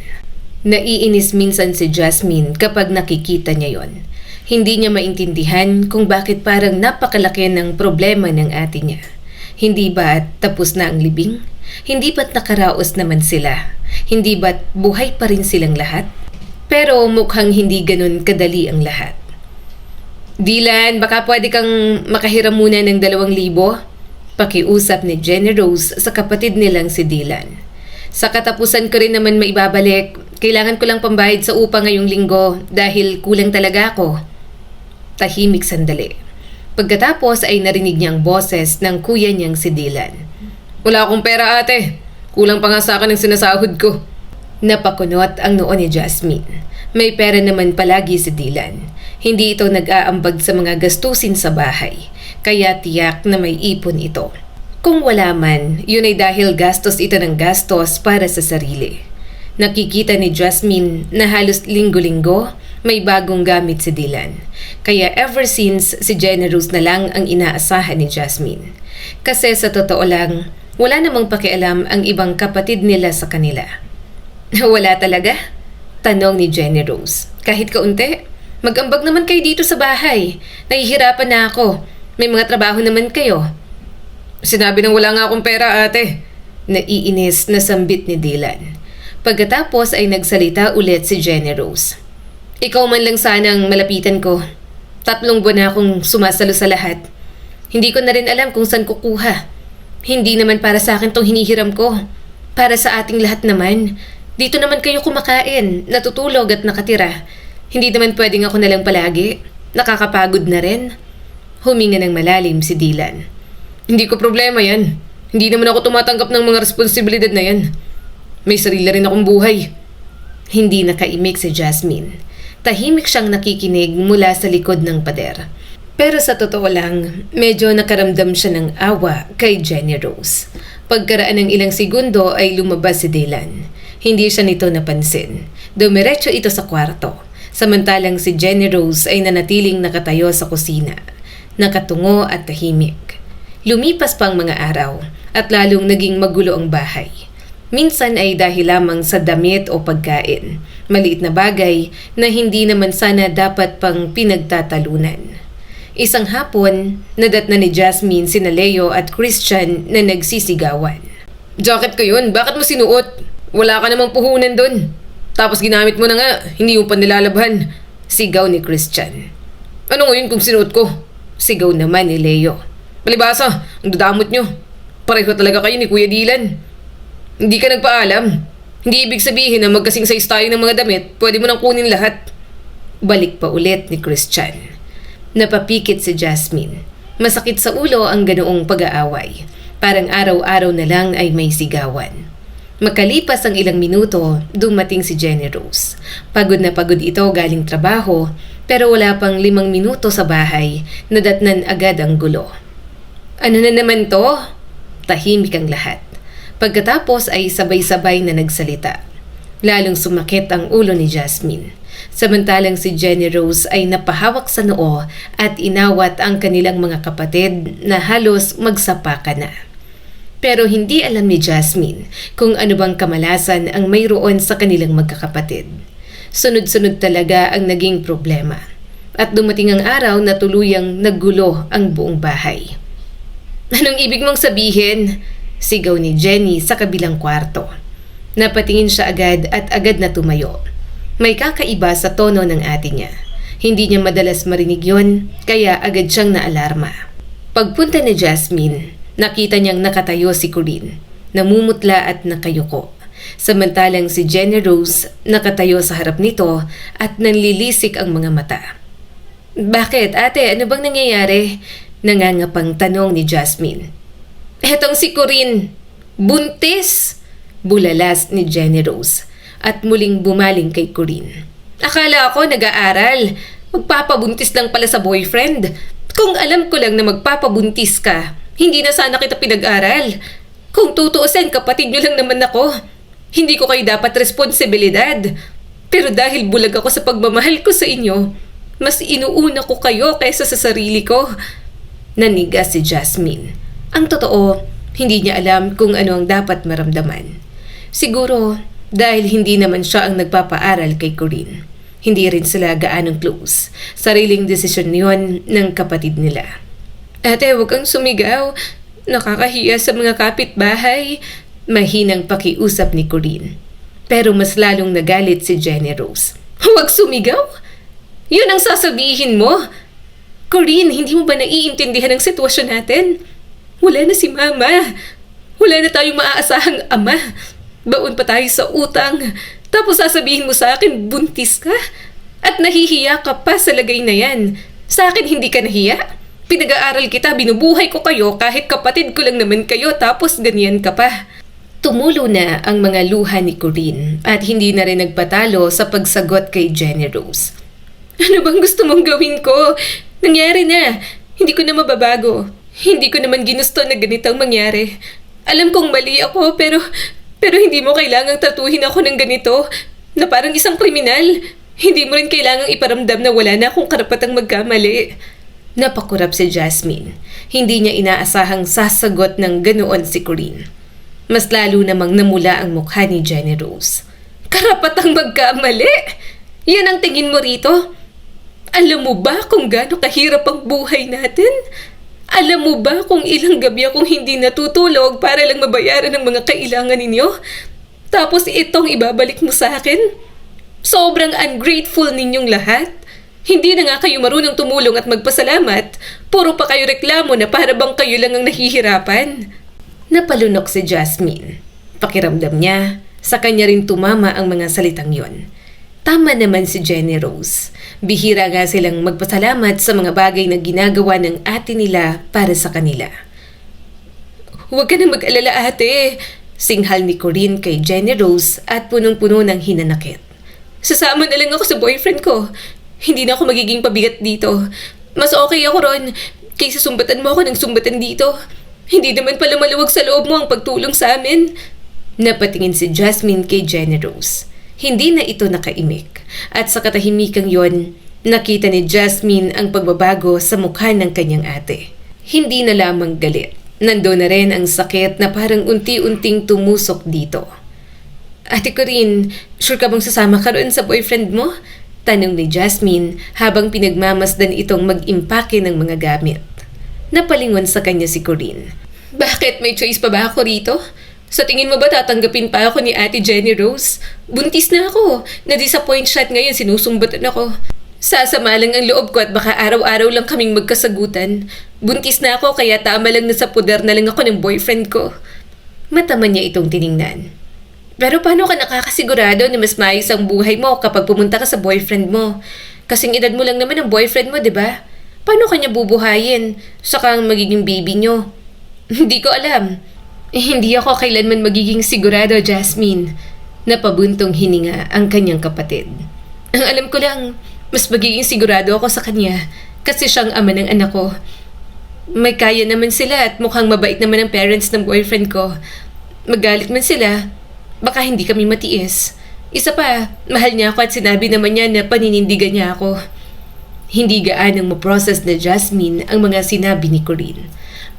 Naiinis minsan si Jasmine kapag nakikita niya yon. Hindi niya maintindihan kung bakit parang napakalaki ng problema ng ate niya. Hindi ba't tapos na ang libing? Hindi ba't nakaraos naman sila? Hindi ba't buhay pa rin silang lahat? Pero mukhang hindi ganun kadali ang lahat. Dylan, baka pwede kang makahiram muna ng 2,000? Pakiusap ni Jenny Rose sa kapatid nilang si Dylan. Sa katapusan ko rin naman maibabalik. Kailangan ko lang pambayad sa upa ngayong linggo dahil kulang talaga ako. Tahimik sandali. Pagkatapos ay narinig niyang boses ng kuya niyang si Dylan. Wala akong pera ate. Kulang pa nga sa akin ang sinasahod ko. Napakunot ang noo ni Jasmine. May pera naman palagi si Dylan. Hindi ito nag-aambag sa mga gastusin sa bahay. Kaya tiyak na may ipon ito. Kung wala man, yun ay dahil gastos ito ng gastos para sa sarili. Nakikita ni Jasmine na halos linggo-linggo may bagong gamit si Dylan. Kaya ever since si Jenny Rose na lang ang inaasahan ni Jasmine. Kasi sa totoo lang, wala namang pakialam ang ibang kapatid nila sa kanila. Wala talaga? Tanong ni Jenny Rose. Kahit kaunti? Mag-ambag naman kayo dito sa bahay. Nahihirapan na ako. May mga trabaho naman kayo. Sinabi nang wala nga akong pera ate. Naiinis na sambit ni Dylan. Pagkatapos ay nagsalita ulit si Jenny Rose. Ikaw man lang sanang malapitan ko. 3 buwan na akong sumasalo sa lahat. Hindi ko na rin alam kung saan kukuha. Hindi naman para sa akin tong hinihiram ko. Para sa ating lahat naman. Dito naman kayo kumakain, natutulog at nakatira. Hindi naman pwedeng ako nalang palagi. Nakakapagod na rin. Huminga ng malalim si Dylan. Hindi ko problema yan. Hindi naman ako tumatanggap ng mga responsibilidad na yan. May sarili rin akong buhay. Hindi nakaimik si Jasmine. Tahimik siyang nakikinig mula sa likod ng pader. Pero sa totoo lang, medyo nakaramdam siya ng awa kay Jenny Rose. Pagkaraan ng ilang segundo ay lumabas si Dylan. Hindi siya nito napansin. Dumiretso ito sa kwarto. Samantalang si Jenny Rose ay nanatiling nakatayo sa kusina, nakatungo at tahimik. Lumipas pa ang mga araw at lalong naging magulo ang bahay. Minsan ay dahil lamang sa damit o pagkain, maliit na bagay na hindi naman sana dapat pang pinagtatalunan. Isang hapon, nadatna ni Jasmine sina Leo at Christian na nagsisigawan. "Jacket ko yun, bakit mo sinuot? Wala ka namang puhunan dun. Tapos ginamit mo na nga, hindi mo pa nilalabhan." Sigaw ni Christian. "Ano ngayon kung sinuot ko?" Sigaw naman ni Leo. "Palibasa, ang dadamot nyo. Pareho talaga kayo ni Kuya Dylan. Hindi ka nagpaalam. Hindi ibig sabihin na magkasing size tayo ng mga damit, pwede mo nang kunin lahat." Balik pa ulit ni Christian. Napapikit si Jasmine. Masakit sa ulo ang ganoong pag-aaway. Parang araw-araw na lang ay may sigawan. Makalipas ang ilang minuto, dumating si Jenny Rose. Pagod na pagod ito galing trabaho, pero wala pang 5 minuto sa bahay, nadatnan agad ang gulo. "Ano na naman to?" Tahimik ang lahat. Pagkatapos ay sabay-sabay na nagsalita. Lalong sumakit ang ulo ni Jasmine. Samantalang si Jenny Rose ay napahawak sa noo at inawat ang kanilang mga kapatid na halos magsapaka na. Pero hindi alam ni Jasmine kung ano bang kamalasan ang mayroon sa kanilang magkakapatid. Sunod-sunod talaga ang naging problema. At dumating ang araw na tuluyang naggulo ang buong bahay. "Anong ibig mong sabihin?" Sigaw ni Jenny sa kabilang kwarto. Napatingin siya agad at agad na tumayo. May kakaiba sa tono ng ate niya. Hindi niya madalas marinig yon, kaya agad siyang naalarma. Pagpunta ni Jasmine, nakita niyang nakatayo si Corinne, namumutla at nakayuko. Samantalang si Jenny Rose nakatayo sa harap nito at nanlilisik ang mga mata. "Bakit ate? Ano bang nangyayari?" Nangangapang tanong ni Jasmine. "Etong si Corinne, buntis!" Bulalas ni Jenny Rose at muling bumaling kay Corinne. "Akala ko nag-aaral. Magpapabuntis lang pala sa boyfriend. Kung alam ko lang na magpapabuntis ka, hindi na sana kita pinag-aral. Kung tutuusin, kapatid nyo lang naman ako. Hindi ko kayo dapat responsibilidad. Pero dahil bulag ako sa pagmamahal ko sa inyo, mas inuuna ko kayo kaysa sa sarili ko." Naniga si Jasmine. Ang totoo, hindi niya alam kung ano ang dapat maramdaman. Siguro dahil hindi naman siya ang nagpapaaral kay Corinne. Hindi rin sila gaanong close. Sariling desisyon yon ng kapatid nila. "Ate, huwag kang sumigaw. Nakakahiya sa mga kapitbahay." Mahinang pakiusap ni Corinne. Pero mas lalong nagalit si Jenny Rose. "Huwag sumigaw? Yun ang sasabihin mo? Corinne, hindi mo ba naiintindihan ang sitwasyon natin? Wala na si Mama. Wala na tayong maaasahang ama. Baon pa tayo sa utang. Tapos sasabihin mo sa akin, buntis ka? At nahihiya ka pa sa lagay na yan. Sa akin hindi ka nahiya? Pinag-aaral kita, binubuhay ko kayo kahit kapatid ko lang naman kayo tapos ganyan ka pa." Tumulo na ang mga luha ni Corinne at hindi na rin nagpatalo sa pagsagot kay Jenny Rose. "Ano bang gusto mong gawin ko? Nangyari na. Hindi ko na mababago. Hindi ko naman ginusto na ganitong mangyari. Alam kong mali ako pero hindi mo kailangang tratuhin ako ng ganito na parang isang kriminal. Hindi mo rin kailangang iparamdam na wala na akong karapatang magkamali." Napakurap si Jasmine. Hindi niya inaasahang sasagot ng ganoon si Corinne. Mas lalo namang namula ang mukha ni Jenny Rose. "Karapatang magkamali? Yan ang tingin mo rito? Alam mo ba kung gaano kahirap ang buhay natin? Alam mo ba kung ilang gabi akong hindi natutulog para lang mabayaran ang mga kailangan ninyo? Tapos itong ibabalik mo sa akin? Sobrang ungrateful ninyong lahat. Hindi na nga kayo marunong tumulong at magpasalamat. Puro pa kayo reklamo na para bang kayo lang ang nahihirapan." Napalunok si Jasmine. Pakiramdam niya, sa kanya rin tumama ang mga salitang yon. Tama naman si Jenny Rose. Bihira nga silang magpasalamat sa mga bagay na ginagawa ng ate nila para sa kanila. "Huwag ka na mag-alala ate," singhal ni Corinne kay Jenny Rose at punong-puno ng hinanakit. "Sasama na lang ako sa boyfriend ko. Hindi na ako magiging pabigat dito. Mas okay ako ron kaysa sumbatan mo ako ng sumbatan dito. Hindi naman pala maluwag sa loob mo ang pagtulong sa amin." Napatingin si Jasmine kay Jenny Rose. Hindi na ito nakaimik at sa katahimikang yon, nakita ni Jasmine ang pagbabago sa mukha ng kanyang ate. Hindi na lamang galit. Nandoon na rin ang sakit na parang unti-unting tumusok dito. Ate Corinne, sure ka bang sasama ka roon sa boyfriend mo? Tanong ni Jasmine habang pinagmamasdan itong mag-impake ng mga gamit. Napalingon sa kanya si Corinne. Bakit? May choice pa ba ako rito? Sa tingin mo ba tatanggapin pa ako ni Ate Jenny Rose? Buntis na ako. Na-disappoint siya at ngayon sinusumbatan ako. Sasama lang ang loob ko at baka araw-araw lang kaming magkasagutan. Buntis na ako kaya tama lang na sa puder na lang ako ng boyfriend ko. Mataman niya itong tiningnan. Pero paano ka nakakasigurado na mas maayos ang buhay mo kapag pumunta ka sa boyfriend mo? Kasing edad mo lang naman ang boyfriend mo, di ba? Paano kanya bubuhayin? Saka ang magiging baby nyo? Hindi ko alam. Hindi ako kailanman magiging sigurado, Jasmine. Napabuntong hininga ang kanyang kapatid. Ang alam ko lang, mas magiging sigurado ako sa kanya kasi siyang ama ng anak ko. May kaya naman sila at mukhang mabait naman ang parents ng boyfriend ko. Magalit man sila, baka hindi kami matiis. Isa pa, mahal niya ako at sinabi naman niya na paninindigan niya ako. Hindi gaanong ma-process na Jasmine ang mga sinabi ni Corinne.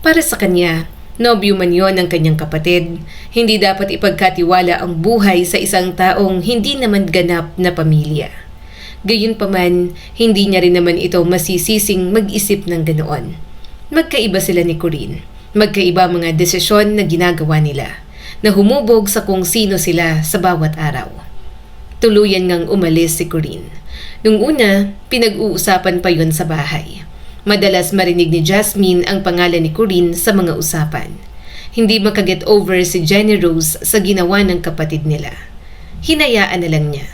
Para sa kanya, nobyo man yon ng kanyang kapatid. Hindi dapat ipagkatiwala ang buhay sa isang taong hindi naman ganap na pamilya. Gayunpaman, hindi niya rin naman ito masisising mag-isip ng ganoon. Magkaiba sila ni Corinne. Magkaiba mga desisyon na ginagawa nila, na humubog sa kung sino sila sa bawat araw. Tuluyan ngang umalis si Corinne. Nung una, pinag-uusapan pa yon sa bahay. Madalas marinig ni Jasmine ang pangalan ni Corinne sa mga usapan. Hindi makaget over si Jenny Rose sa ginawa ng kapatid nila. Hinayaan na lang niya.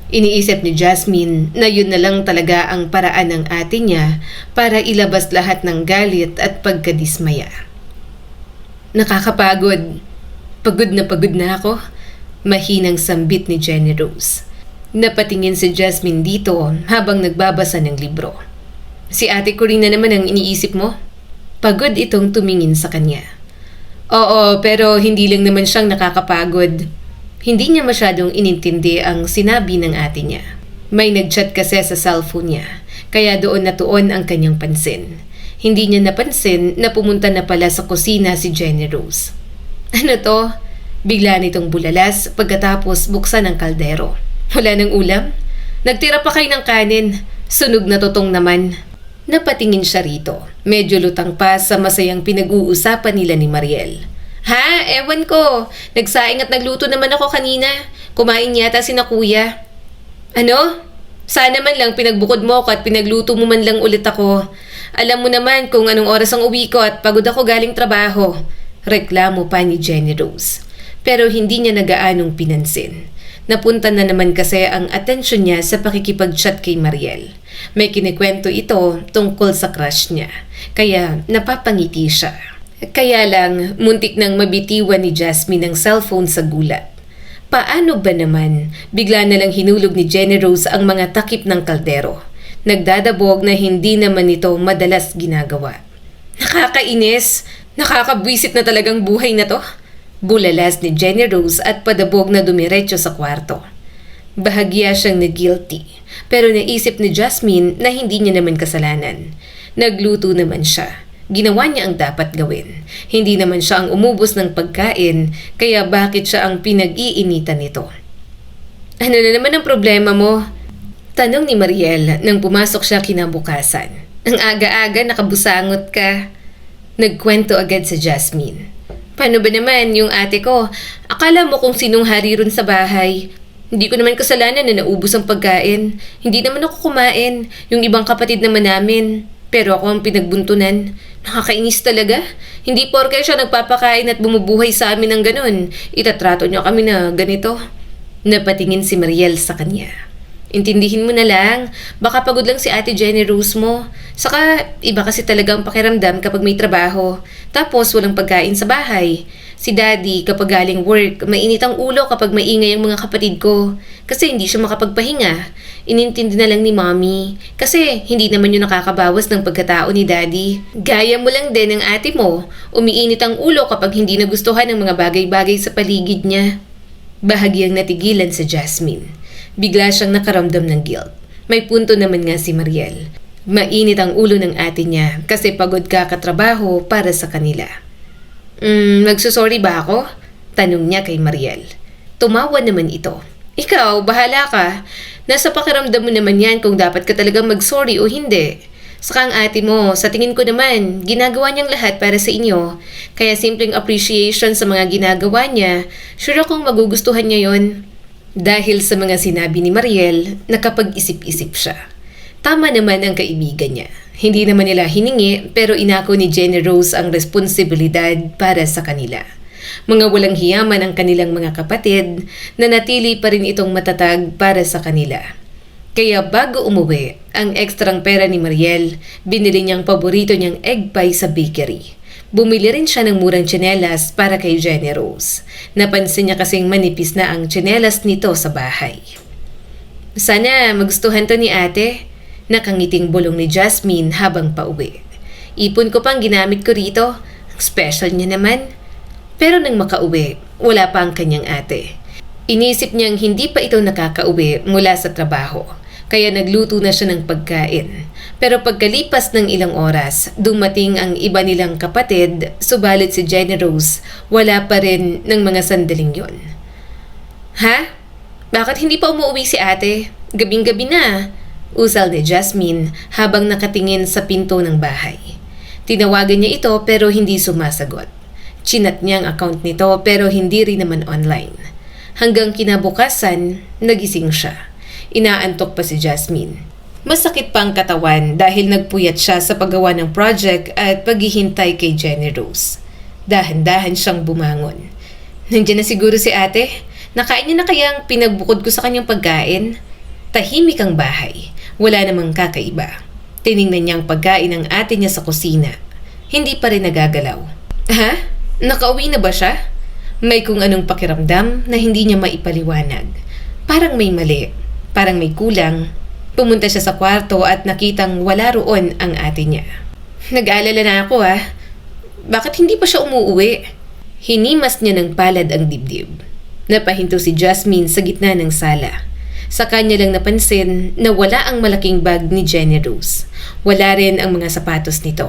Iniisip ni Jasmine na yun na lang talaga ang paraan ng ate niya para ilabas lahat ng galit at pagkadismaya. Nakakapagod. Pagod na ako. Mahinang sambit ni Jenny Rose. Napatingin si Jasmine dito habang nagbabasa ng libro. Si Ate Corinne na naman ang iniisip mo? Pagod itong tumingin sa kanya. Oo, pero hindi lang naman siyang nakakapagod. Hindi niya masyadong inintindi ang sinabi ng ate niya. May nag-chat kasi sa cellphone niya, kaya doon natuon ang kanyang pansin. Hindi niya napansin na pumunta na pala sa kusina si Jenny Rose. Ano to? Bigla nitong bulalas pagkatapos buksan ang kaldero. Wala nang ulam? Nagtira pa kayo ng kanin. Sunog na totong naman. Napatingin siya rito. Medyo lutang pa sa masayang pinag-uusapan nila ni Mariel. Ha? Ewan ko. Nagsaing at nagluto naman ako kanina. Kumain yata si na kuya. Ano? Sana man lang pinagbukod mo ako at pinagluto mo man lang ulit ako. Alam mo naman kung anong oras ang uwi ko at pagod ako galing trabaho. Reklamo pa ni Jenny Rose. Pero hindi niya nagaanong pinansin. Napunta na naman kasi ang atensyon niya sa pakikipag-chat kay Mariel. May kinikwento ito tungkol sa crush niya. Kaya napapangiti siya. Kaya lang, muntik nang mabitiwan ni Jasmine ang cellphone sa gulat. Paano ba naman, bigla na lang hinulog ni Jenny Rose ang mga takip ng kaldero. Nagdadabog na hindi naman ito madalas ginagawa. Nakakainis! Nakakabwisit na talagang buhay na to. Bulalas ni Jenny Rose at padabog na dumiretso sa kwarto. Bahagya siyang na-guilty, pero naisip ni Jasmine na hindi niya naman kasalanan. Nagluto naman siya. Ginawa niya ang dapat gawin. Hindi naman siya ang umubos ng pagkain, kaya bakit siya ang pinag-iinitan nito? Ano na naman ang problema mo? Tanong ni Mariel nang pumasok siya kinabukasan. Ang aga-aga nakabusangot ka. Nagkwento agad sa Jasmine. Paano ba naman yung ate ko? Akala mo kung sinong hari ron sa bahay. Hindi ko naman kasalanan na naubos ang pagkain. Hindi naman ako kumain. Yung ibang kapatid naman namin. Pero ako ang pinagbuntunan. Nakakainis talaga. Hindi porke siya nagpapakain at bumubuhay sa amin ng ganun. Itatrato niya kami na ganito. Napatingin si Mariel sa kanya. Intindihin mo na lang. Baka pagod lang si Ate Jenny Rose mo. Saka iba kasi talaga ang pakiramdam kapag may trabaho. Tapos walang pagkain sa bahay. Si Daddy kapag galing work, mainit ang ulo kapag maingay ang mga kapatid ko. Kasi hindi siya makapagpahinga. Inintindi na lang ni Mommy. Kasi hindi naman yun nakakabawas ng pagkatao ni Daddy. Gaya mo lang din ng ate mo. Umiinit ang ulo kapag hindi nagustuhan ng mga bagay-bagay sa paligid niya. Bahagyang natigilan sa Jasmine. Bigla siyang nakaramdam ng guilt. May punto naman nga si Mariel. Mainit ang ulo ng ate niya kasi pagod ka katrabaho para sa kanila. Magsusorry ba ako? Tanong niya kay Mariel. Tumawa naman ito. Ikaw, bahala ka. Nasa pakiramdam mo naman yan kung dapat ka talagang mag-sorry o hindi. Saka ang ate mo, sa tingin ko naman, ginagawa niyang lahat para sa inyo. Kaya simpleng appreciation sa mga ginagawa niya, sure akong magugustuhan niya yon. Dahil sa mga sinabi ni Mariel, nakapag-isip-isip siya. Tama naman ang kaibigan niya. Hindi naman nila hiningi pero inako ni Jenny Rose ang responsibilidad para sa kanila. Mga walang hiyaman ang kanilang mga kapatid na natili pa rin itong matatag para sa kanila. Kaya bago umuwi, ang ekstrang pera ni Mariel, binili niyang paborito niyang egg pie sa bakery. Bumili rin siya ng murang tsinelas para kay Jenny Rose. Napansin niya kasing manipis na ang tsinelas nito sa bahay. Sana magustuhan to ni ate, nakangiting bulong ni Jasmine habang pauwi. Ipon ko pang ginamit ko rito, ang special niya naman. Pero nang makauwi, wala pa ang kanyang ate. Inisip niyang hindi pa ito nakakauwi mula sa trabaho. Kaya nagluto na siya ng pagkain. Pero pagkalipas ng ilang oras, dumating ang iba nilang kapatid, subalit si Jenny Rose, wala pa rin ng mga sandaling yon. Ha? Bakit hindi pa umuwi si ate? Gabing-gabi na, usal ni Jasmine habang nakatingin sa pinto ng bahay. Tinawagan niya ito pero hindi sumasagot. Chinat niya ang account nito pero hindi rin naman online. Hanggang kinabukasan, nagising siya. Inaantok pa si Jasmine. Masakit pa ang katawan dahil nagpuyat siya sa paggawa ng project at paghihintay kay Jenny Rose. Dahan-dahan siyang bumangon. Nandiyan na siguro si ate. Nakain niya na kaya ang pinagbukod ko sa kanyang pagkain? Tahimik ang bahay. Wala namang kakaiba. Tiningnan niya ang pagkain ng ate niya sa kusina. Hindi pa rin nagagalaw. Ha? Nakauwi na ba siya? May kung anong pakiramdam na hindi niya maipaliwanag. Parang may mali. Parang may kulang. Pumunta siya sa kwarto at nakitang wala roon ang ate niya. Nag-aalala na ako Bakit hindi pa siya umuuwi? Hinimas niya ng palad ang dibdib. Napahinto si Jasmine sa gitna ng sala. Sa kanya lang napansin na wala ang malaking bag ni Jenny Rose. Wala rin ang mga sapatos nito.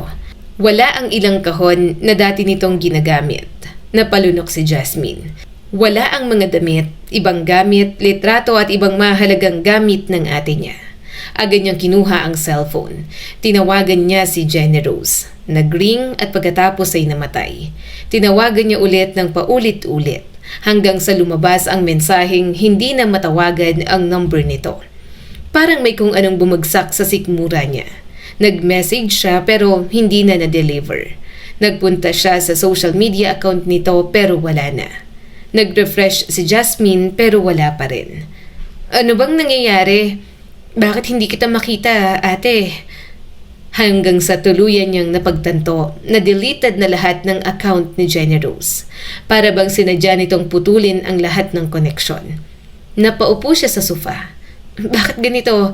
Wala ang ilang kahon na dati nitong ginagamit. Napalunok si Jasmine. Wala ang mga damit, ibang gamit, litrato at ibang mahalagang gamit ng ate niya. Agad niyang kinuha ang cellphone. Tinawagan niya si Jenny Rose. Nagring at pagkatapos ay namatay. Tinawagan niya ulit ng paulit-ulit hanggang sa lumabas ang mensaheng hindi na matawagan ang number nito. Parang may kung anong bumagsak sa sikmura niya. Nag-message siya pero hindi na na-deliver. Nagpunta siya sa social media account nito pero wala na. Nag-refresh si Jasmine pero wala pa rin. Ano bang nangyayari? Bakit hindi kita makita, ate? Hanggang sa tuluyan niyang napagtanto na deleted na lahat ng account ni Jenny Rose. Para bang sinadya nitong putulin ang lahat ng koneksyon. Napaupo siya sa sofa. Bakit ganito?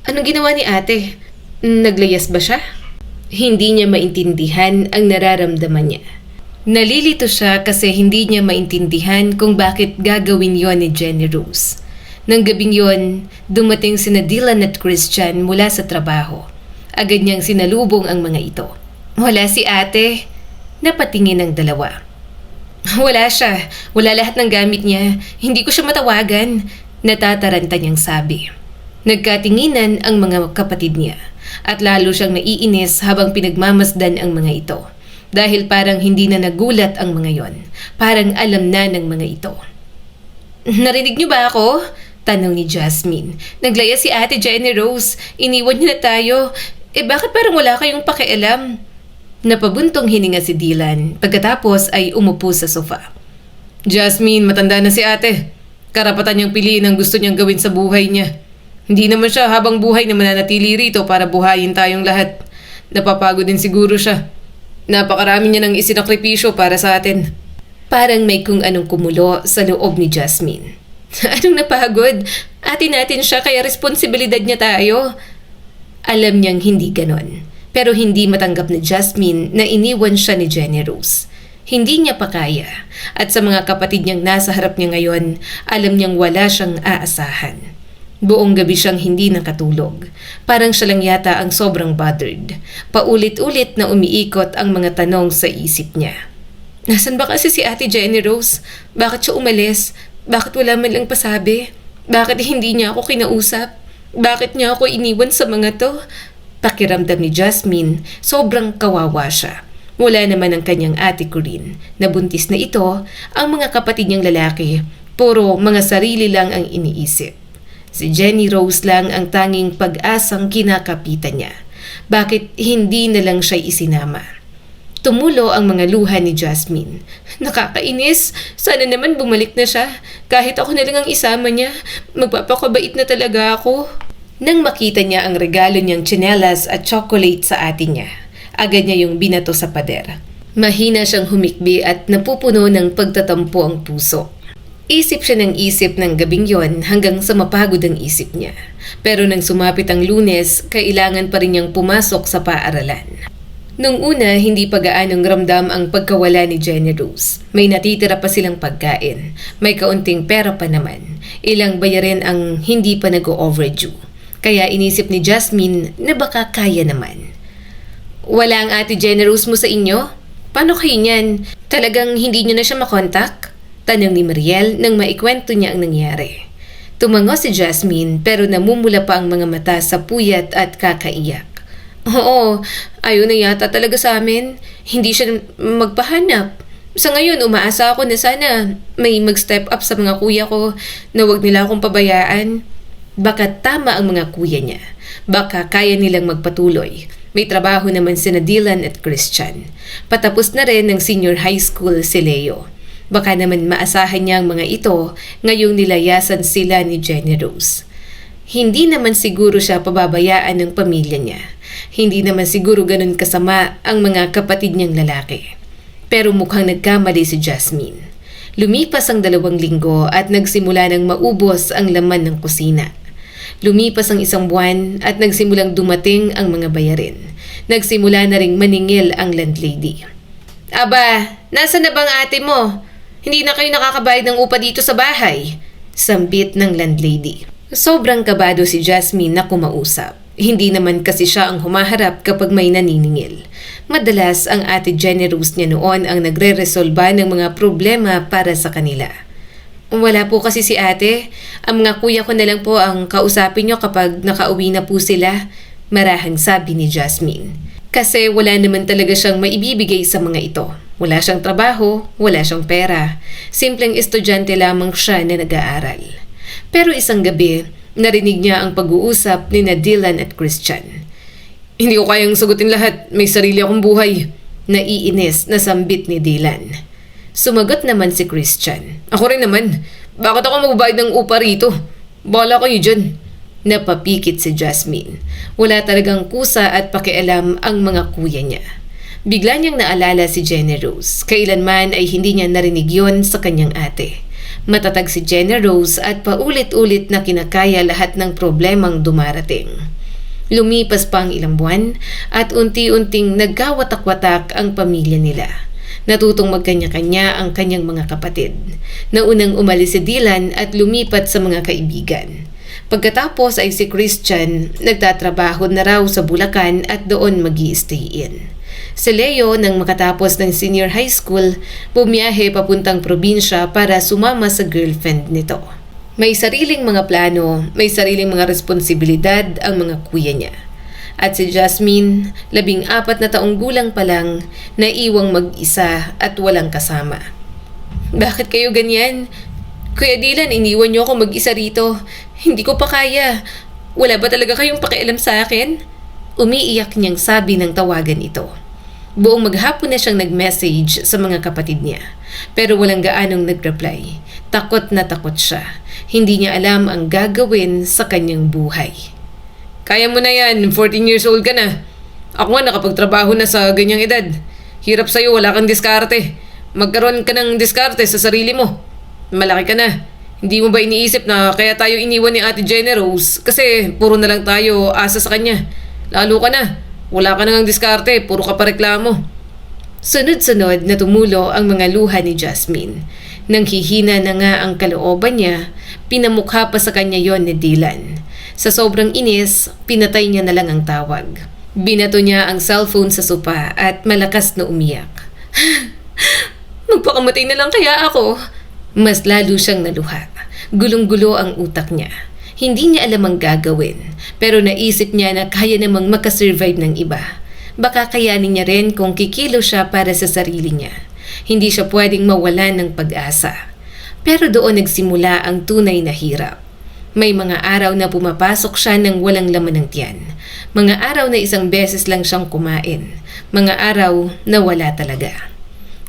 Anong ginawa ni ate? Naglayas ba siya? Hindi niya maintindihan ang nararamdaman niya. Nalilito siya kasi hindi niya maintindihan kung bakit gagawin yon ni Jenny Rose. Nang gabing yon, dumating sina Dylan at Christian mula sa trabaho. Agad niyang sinalubong ang mga ito. Wala si ate. Napatingin ang dalawa. Wala siya. Wala lahat ng gamit niya. Hindi ko siya matawagan. Natataranta niyang sabi. Nagkatinginan ang mga kapatid niya at lalo siyang naiinis habang pinagmamasdan ang mga ito. Dahil parang hindi na nagulat ang mga yon. Parang alam na ng mga ito. Narinig niyo ba ako? Tanong ni Jasmine. Naglaya si ate Jenny Rose. Iniwan niya na tayo. Bakit parang wala kayong pakialam? Napabuntong hininga si Dylan. Pagkatapos ay umupo sa sofa. Jasmine, matanda na si ate. Karapatan niyang piliin ang gusto niyang gawin sa buhay niya. Hindi naman siya habang buhay na mananatili rito para buhayin tayong lahat. Napapagod din siguro siya. Napakarami niya ng isinakripisyo para sa atin. Parang may kung anong kumulo sa loob ni Jasmine. Anong napagod? Atin natin siya kaya responsibilidad niya tayo. Alam niyang hindi ganon. Pero hindi matanggap ni Jasmine na iniwan siya ni Jenny Rose. Hindi niya pa kaya. At sa mga kapatid niyang nasa harap niya ngayon, alam niyang wala siyang aasahan. Buong gabi siyang hindi nakatulog. Parang siya lang yata ang sobrang bothered. Paulit-ulit na umiikot ang mga tanong sa isip niya. Nasaan ba kasi si Ate Jenny Rose? Bakit siya umalis? Bakit wala man lang pasabi? Bakit hindi niya ako kinausap? Bakit niya ako iniwan sa mga to? Pakiramdam ni Jasmine, sobrang kawawa siya. Wala naman ang kanyang ate Corinne. Nabuntis na ito, ang mga kapatid niyang lalaki, puro mga sarili lang ang iniisip. Si Jenny Rose lang ang tanging pag-asang kinakapitan niya. Bakit hindi na lang siya isinama? Tumulo ang mga luha ni Jasmine. Nakakainis. Sana naman bumalik na siya. Kahit ako na lang ang isama niya, magpapakabait na talaga ako. Nang makita niya ang regalo niyang tsinelas at chocolate sa ate niya, agad niya yung binato sa pader. Mahina siyang humikbi at napupuno ng pagtatampo ang puso. Isip siya ng isip ng gabing yon hanggang sa mapagod ang isip niya. Pero nang sumapit ang Lunes, kailangan pa rin niyang pumasok sa paaralan. Nung una, hindi pa gaanong ramdam ang pagkawala ni Jenny Rose. May natitira pa silang pagkain. May kaunting pera pa naman. Ilang bayarin ang hindi pa nag-overdue. Kaya inisip ni Jasmine na baka kaya naman. Wala ang Ate Jenny Rose mo sa inyo? Paano kayo niyan? Talagang hindi niyo na siya makontak? Tanong ni Mariel nang maikwento niya ang nangyari. Tumango si Jasmine pero namumula pa ang mga mata sa puyat at kakaiyak. Oo, ayaw na yata talaga sa amin. Hindi siya magpahanap. Sa ngayon, umaasa ako na sana may mag-step up sa mga kuya ko na wag nila akong pabayaan. Baka tama ang mga kuya niya. Baka kaya nilang magpatuloy. May trabaho naman sina Dylan at Christian. Patapos na rin ng senior high school si Leo. Baka naman maasahan niya ang mga ito ngayong nilayasan sila ni Jenny Rose. Hindi naman siguro siya pababayaan ng pamilya niya. Hindi naman siguro ganun kasama ang mga kapatid niyang lalaki. Pero mukhang nagkamali si Jasmine. Lumipas ang 2 linggo at nagsimula ng maubos ang laman ng kusina. Lumipas ang 1 buwan at nagsimulang dumating ang mga bayarin. Nagsimula na ring maningil ang landlady. Aba, nasa na bang ate mo? Hindi na kayo nakakabayad ng upa dito sa bahay. Sambit ng landlady. Sobrang kabado si Jasmine na kumausap. Hindi naman kasi siya ang humaharap kapag may naniningil. Madalas ang Ate Jenny Rose niya noon ang nagre-resolba ng mga problema para sa kanila. Wala po kasi si ate. Ang mga kuya ko na lang po ang kausapin niyo kapag nakauwi na po sila. Marahang sabi ni Jasmine. Kasi wala naman talaga siyang maibibigay sa mga ito. Wala siyang trabaho, wala siyang pera. Simpleng estudyante lamang siya na nag-aaral. Pero isang gabi, narinig niya ang pag-uusap ni Dylan at Christian. Hindi ko kayang sagutin lahat. May sarili akong buhay. Naiinis na sambit ni Dylan. Sumagot naman si Christian. Ako rin naman. Bakit ako magbabayad ng upa rito? Bahala kayo dyan. Napapikit si Jasmine. Wala talagang kusa at pakialam ang mga kuya niya. Bigla niyang naalala si Jenny Rose. Kailanman ay hindi niya narinig yon sa kanyang ate. Matatag si Jenny Rose at paulit-ulit na kinakaya lahat ng problemang dumarating. Lumipas pa ang ilang buwan at unti-unting nagkawatak-watak ang pamilya nila. Natutong magkanya-kanya ang kanyang mga kapatid. Naunang umalis si Dylan at lumipat sa mga kaibigan. Pagkatapos ay si Christian nagtatrabaho na raw sa Bulacan at doon mag-i-stay in. Si Leo nang makatapos ng senior high school, bumiyahe papuntang probinsya para sumama sa girlfriend nito. May sariling mga plano, may sariling mga responsibilidad ang mga kuya niya. At si Jasmine, 14 na taong gulang pa lang, naiwang mag-isa at walang kasama. Bakit kayo ganyan? Kuya Dylan, iniwan niyo ako mag-isa rito. Hindi ko pa kaya. Wala ba talaga kayong pakialam sa akin? Umiiyak niyang sabi ng tawagan ito. Buong maghapon na siyang nag-message sa mga kapatid niya. Pero walang gaanong nag-reply. Takot na takot siya. Hindi niya alam ang gagawin sa kanyang buhay. Kaya mo na yan, 14 years old ka na. Ako nga nakapagtrabaho na sa ganyang edad. Hirap sa'yo, wala kang diskarte. Magkaroon ka ng diskarte sa sarili mo. Malaki ka na. Hindi mo ba iniisip na kaya tayo iniwan ni Ate Jenny Rose? Kasi puro na lang tayo asa sa kanya. Lalo ka na. Wala ka nang diskarte, puro ka pa reklamo. Sunod-sunod na tumulo ang mga luha ni Jasmine. Nang hihina na nga ang kalooban niya, pinamukha pa sa kanya yon ni Dylan. Sa sobrang inis, pinatay niya na lang ang tawag. Binato niya ang cellphone sa sopa at malakas na umiyak. Magpakamatay na lang kaya ako. Mas lalo siyang naluha. Gulong-gulo ang utak niya. Hindi niya alam ang gagawin, pero naisip niya na kaya namang makasurvive ng iba. Baka kayanin niya rin kung kikilo siya para sa sarili niya. Hindi siya pwedeng mawalan ng pag-asa. Pero doon nagsimula ang tunay na hirap. May mga araw na pumapasok siya ng walang laman ng tiyan. Mga araw na isang beses lang siyang kumain. Mga araw na wala talaga.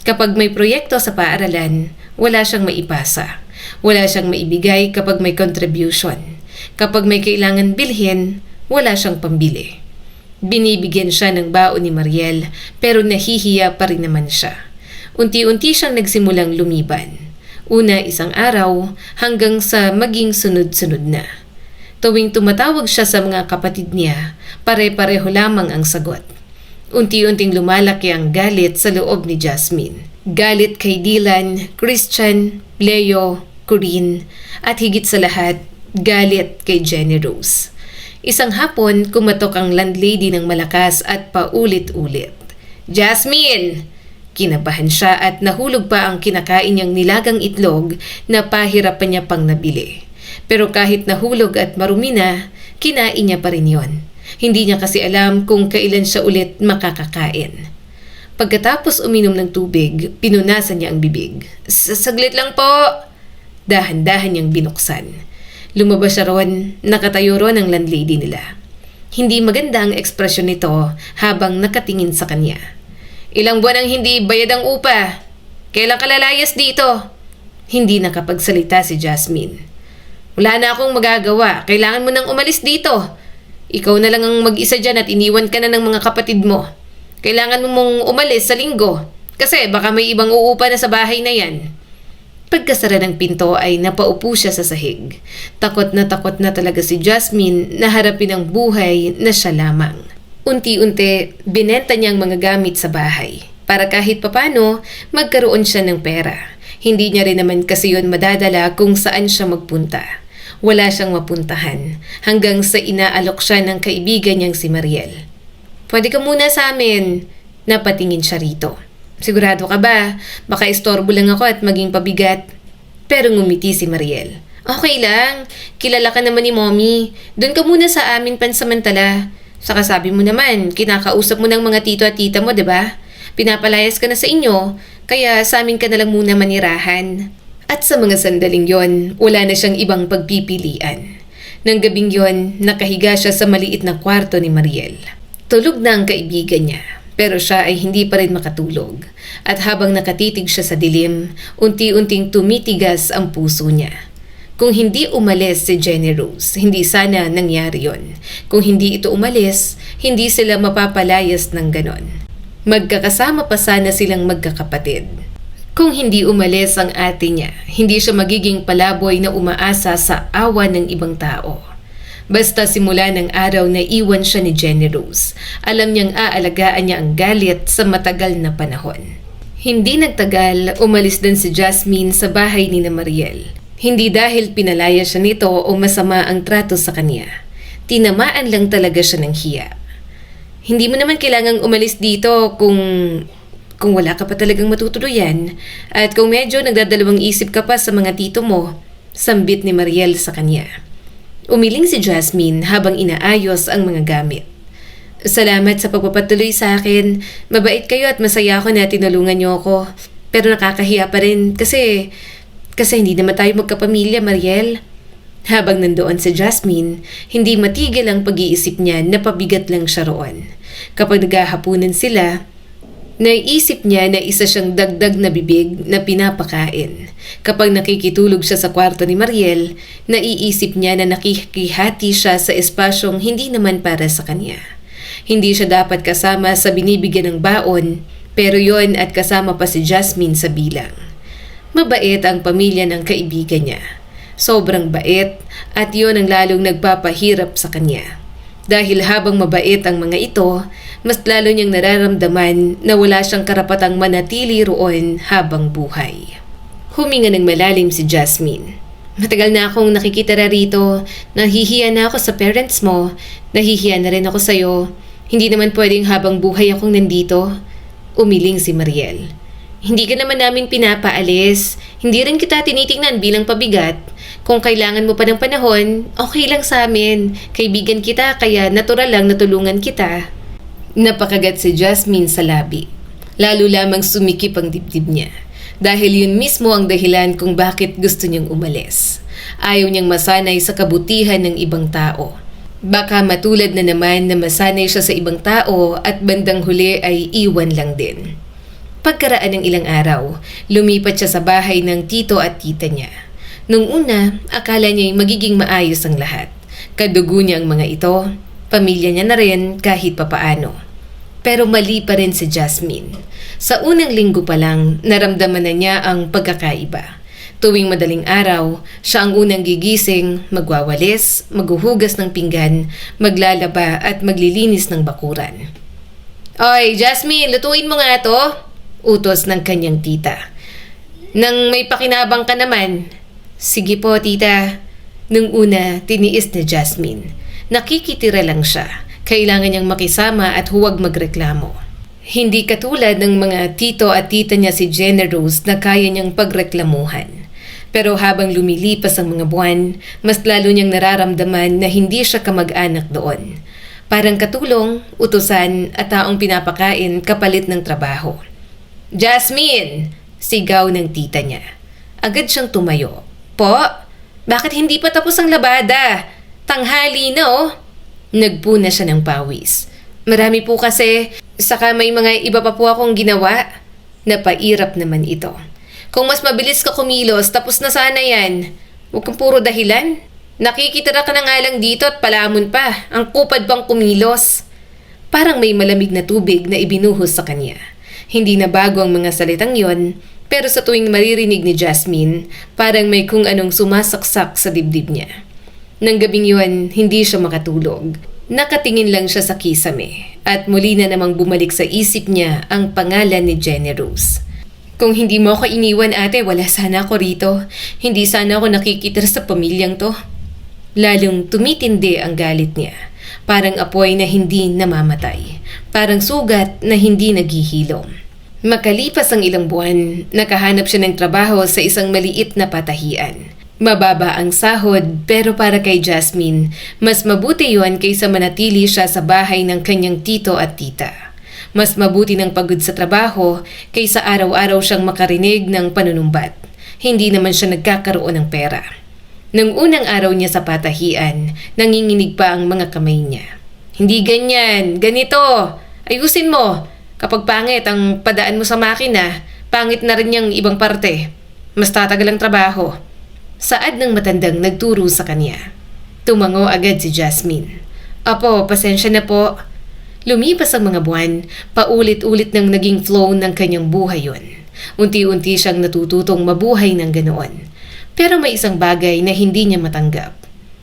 Kapag may proyekto sa paaralan, wala siyang maipasa. Wala siyang maibigay kapag may contribution. Kapag may kailangan bilhin, wala siyang pambili. Binibigyan siya ng baon ni Mariel pero nahihiya pa rin naman siya. Unti-unti siyang nagsimulang lumiban. Una isang araw hanggang sa maging sunod-sunod na. Tuwing tumatawag siya sa mga kapatid niya, pare-pareho lamang ang sagot. Unti-unting lumalaki ang galit sa loob ni Jasmine. Galit kay Dylan, Christian, Leo, Corinne, at higit sa lahat, galit kay Jenny Rose. Isang hapon, kumatok ang landlady ng malakas at paulit-ulit. Jasmine! Kinabahan siya at nahulog pa ang kinakain niyang nilagang itlog na pahirapan niya pang nabili. Pero kahit nahulog at marumi na, kinain niya pa rin yon. Hindi niya kasi alam kung kailan siya ulit makakakain. Pagkatapos uminom ng tubig, pinunasan niya ang bibig. Saglit lang po! Dahan-dahan niyang binuksan. Lumabas siya ron, nakatayo ron ang landlady nila. Hindi maganda ang ekspresyon nito habang nakatingin sa kanya. Ilang buwan ang hindi bayad ang upa. Kailan ka lalayas dito? Hindi nakapagsalita si Jasmine. Wala na akong magagawa. Kailangan mo nang umalis dito. Ikaw na lang ang mag-isa dyan at iniwan ka na ng mga kapatid mo. Kailangan mo mong umalis sa linggo. Kasi baka may ibang uupa na sa bahay na yan. Pagkasara ng pinto ay napaupo siya sa sahig. Takot na talaga si Jasmine na harapin ang buhay na siya lamang. Unti-unti, binenta niya ang mga gamit sa bahay. Para kahit papano, magkaroon siya ng pera. Hindi niya rin naman kasi yun madadala kung saan siya magpunta. Wala siyang mapuntahan hanggang sa inaalok siya ng kaibigan niyang si Mariel. Pwede ka muna sa amin. Napatingin siya rito. Sigurado ka ba? Baka istorbo lang ako at maging pabigat. Pero ngumiti si Mariel. Okay lang. Kilala ka naman ni Mommy. Doon ka muna sa amin pansamantala. Saka sabi mo naman, kinakausap mo ng mga tito at tita mo, diba? Pinapalayas ka na sa inyo, kaya sa amin ka na lang muna manirahan. At sa mga sandaling yon, wala na siyang ibang pagpipilian. Nang gabing yon, nakahiga siya sa maliit na kwarto ni Mariel. Tulog na ang kaibigan niya, pero siya ay hindi pa rin makatulog. At habang nakatitig siya sa dilim, unti-unting tumitigas ang puso niya. Kung hindi umalis si Jenny Rose, hindi sana nangyari yon. Kung hindi ito umalis, hindi sila mapapalayas ng ganon. Magkakasama pa sana silang magkakapatid. Kung hindi umalis ang ate niya, hindi siya magiging palaboy na umaasa sa awa ng ibang tao. Basta simula ng araw na iwan siya ni Jenny Rose, alam niyang aalagaan niya ang galit sa matagal na panahon. Hindi nagtagal, umalis din si Jasmine sa bahay ni Mariel. Hindi dahil pinalaya siya nito o masama ang trato sa kanya. Tinamaan lang talaga siya ng hiya. Hindi mo naman kailangang umalis dito kung wala ka pa talagang matutuluyan at kung medyo nagdadalawang isip ka pa sa mga tito mo, sambit ni Mariel sa kanya. Umiling si Jasmine habang inaayos ang mga gamit. Salamat sa pagpapatuloy sa akin. Mabait kayo at masaya ako na tinulungan niyo ako. Pero nakakahiya pa rin kasi hindi naman tayo magkapamilya, Mariel. Habang nandoon si Jasmine, hindi matigil ang pag-iisip niya na pabigat lang siya roon. Kapag naghahapunan sila, naiisip niya na isa siyang dagdag na bibig na pinapakain. Kapag nakikitulog siya sa kwarto ni Mariel, naiisip niya na nakikihati siya sa espasyong hindi naman para sa kanya. Hindi siya dapat kasama sa binibigyan ng baon, pero yon at kasama pa si Jasmine sa bilang. Mabait ang pamilya ng kaibigan niya. Sobrang bait at yon ang lalong nagpapahirap sa kanya. Dahil habang mabait ang mga ito, mas lalo niyang nararamdaman na wala siyang karapatang manatili roon habang buhay. Huminga ng malalim si Jasmine. Matagal na akong nakikita rito. Nahihiya na ako sa parents mo. Nahihiya na rin ako sa'yo. Hindi naman pwedeng habang buhay akong nandito. Umiling si Mariel. Hindi ka naman namin pinapaalis. Hindi rin kita tinitingnan bilang pabigat. Kung kailangan mo pa ng panahon, okay lang sa amin. Kaibigan kita kaya natural lang natulungan kita. Napakagat si Jasmine sa labi. Lalo lamang sumikip ang dibdib niya. Dahil yun mismo ang dahilan kung bakit gusto niyang umalis. Ayaw niyang masanay sa kabutihan ng ibang tao. Baka matulad na naman na masanay siya sa ibang tao at bandang huli ay iwan lang din. Pagkaraan ng ilang araw, lumipat siya sa bahay ng tito at tita niya. Nung una, akala niya'y magiging maayos ang lahat. Kadugo niya ang mga ito, pamilya niya na rin kahit papaano. Pero mali pa rin si Jasmine. Sa unang linggo pa lang, naramdaman na niya ang pagkakaiba. Tuwing madaling araw, siya ang unang gigising, magwawalis, maghuhugas ng pinggan, maglalaba at maglilinis ng bakuran. "Oy, Jasmine, lutuin mo nga to," utos ng kanyang tita. "Nang may pakinabang ka naman." "Sige po, tita." Nung una, tiniis ni Jasmine. Nakikitira lang siya. Kailangan niyang makisama at huwag magreklamo. Hindi katulad ng mga tito at tita niya si Jenna Rose na kaya niyang pagreklamuhan. Pero habang lumilipas ang mga buwan, mas lalo niyang nararamdaman na hindi siya kamag-anak doon. Parang katulong, utusan at taong pinapakain kapalit ng trabaho. "Jasmine!" sigaw ng tita niya. Agad siyang tumayo. "Po? Bakit hindi pa tapos ang labada? Tanghali na oh!" Nagpuna siya ng pawis. "Marami po kasi, saka may mga iba pa po akong ginawa." Napairap naman ito. "Kung mas mabilis ka kumilos, tapos na sana yan. Huwag kang puro dahilan. Nakikitira ka na nga lang dito at palamon pa. Ang kupad pang kumilos." Parang may malamig na tubig na ibinuhos sa kanya. Hindi na bago ang mga salitang yon, pero sa tuwing maririnig ni Jasmine, parang may kung anong sumasaksak sa dibdib niya. Nang gabing yun, hindi siya makatulog. Nakatingin lang siya sa kisame at muli na namang bumalik sa isip niya ang pangalan ni Jenna Rose. "Kung hindi mo ako iniwan, ate, wala sana ako rito. Hindi sana ako nakikitira sa pamilyang to." Lalong tumitindi ang galit niya. Parang apoy na hindi namamatay. Parang sugat na hindi naghihilom. Makalipas ang ilang buwan, nakahanap siya ng trabaho sa isang maliit na patahian. Mababa ang sahod pero para kay Jasmine, mas mabuti yon kaysa manatili siya sa bahay ng kanyang tito at tita. Mas mabuti ng pagod sa trabaho kaysa araw-araw siyang makarinig ng panunumbat. Hindi naman siya nagkakaroon ng pera. Nang unang araw niya sa patahian, nanginginig pa ang mga kamay niya. "Hindi ganyan, ganito. Ayusin mo. Kapag pangit ang padaan mo sa makina, pangit na rin yung ibang parte. Mas tatagal ang trabaho." Saad ng matandang nagturo sa kanya. Tumango agad si Jasmine. "Apo, pasensya na po." Lumipas ang mga buwan, paulit-ulit nang naging flow ng kanyang buhay yon. Unti-unti siyang natututong mabuhay ng ganoon. Pero may isang bagay na hindi niya matanggap.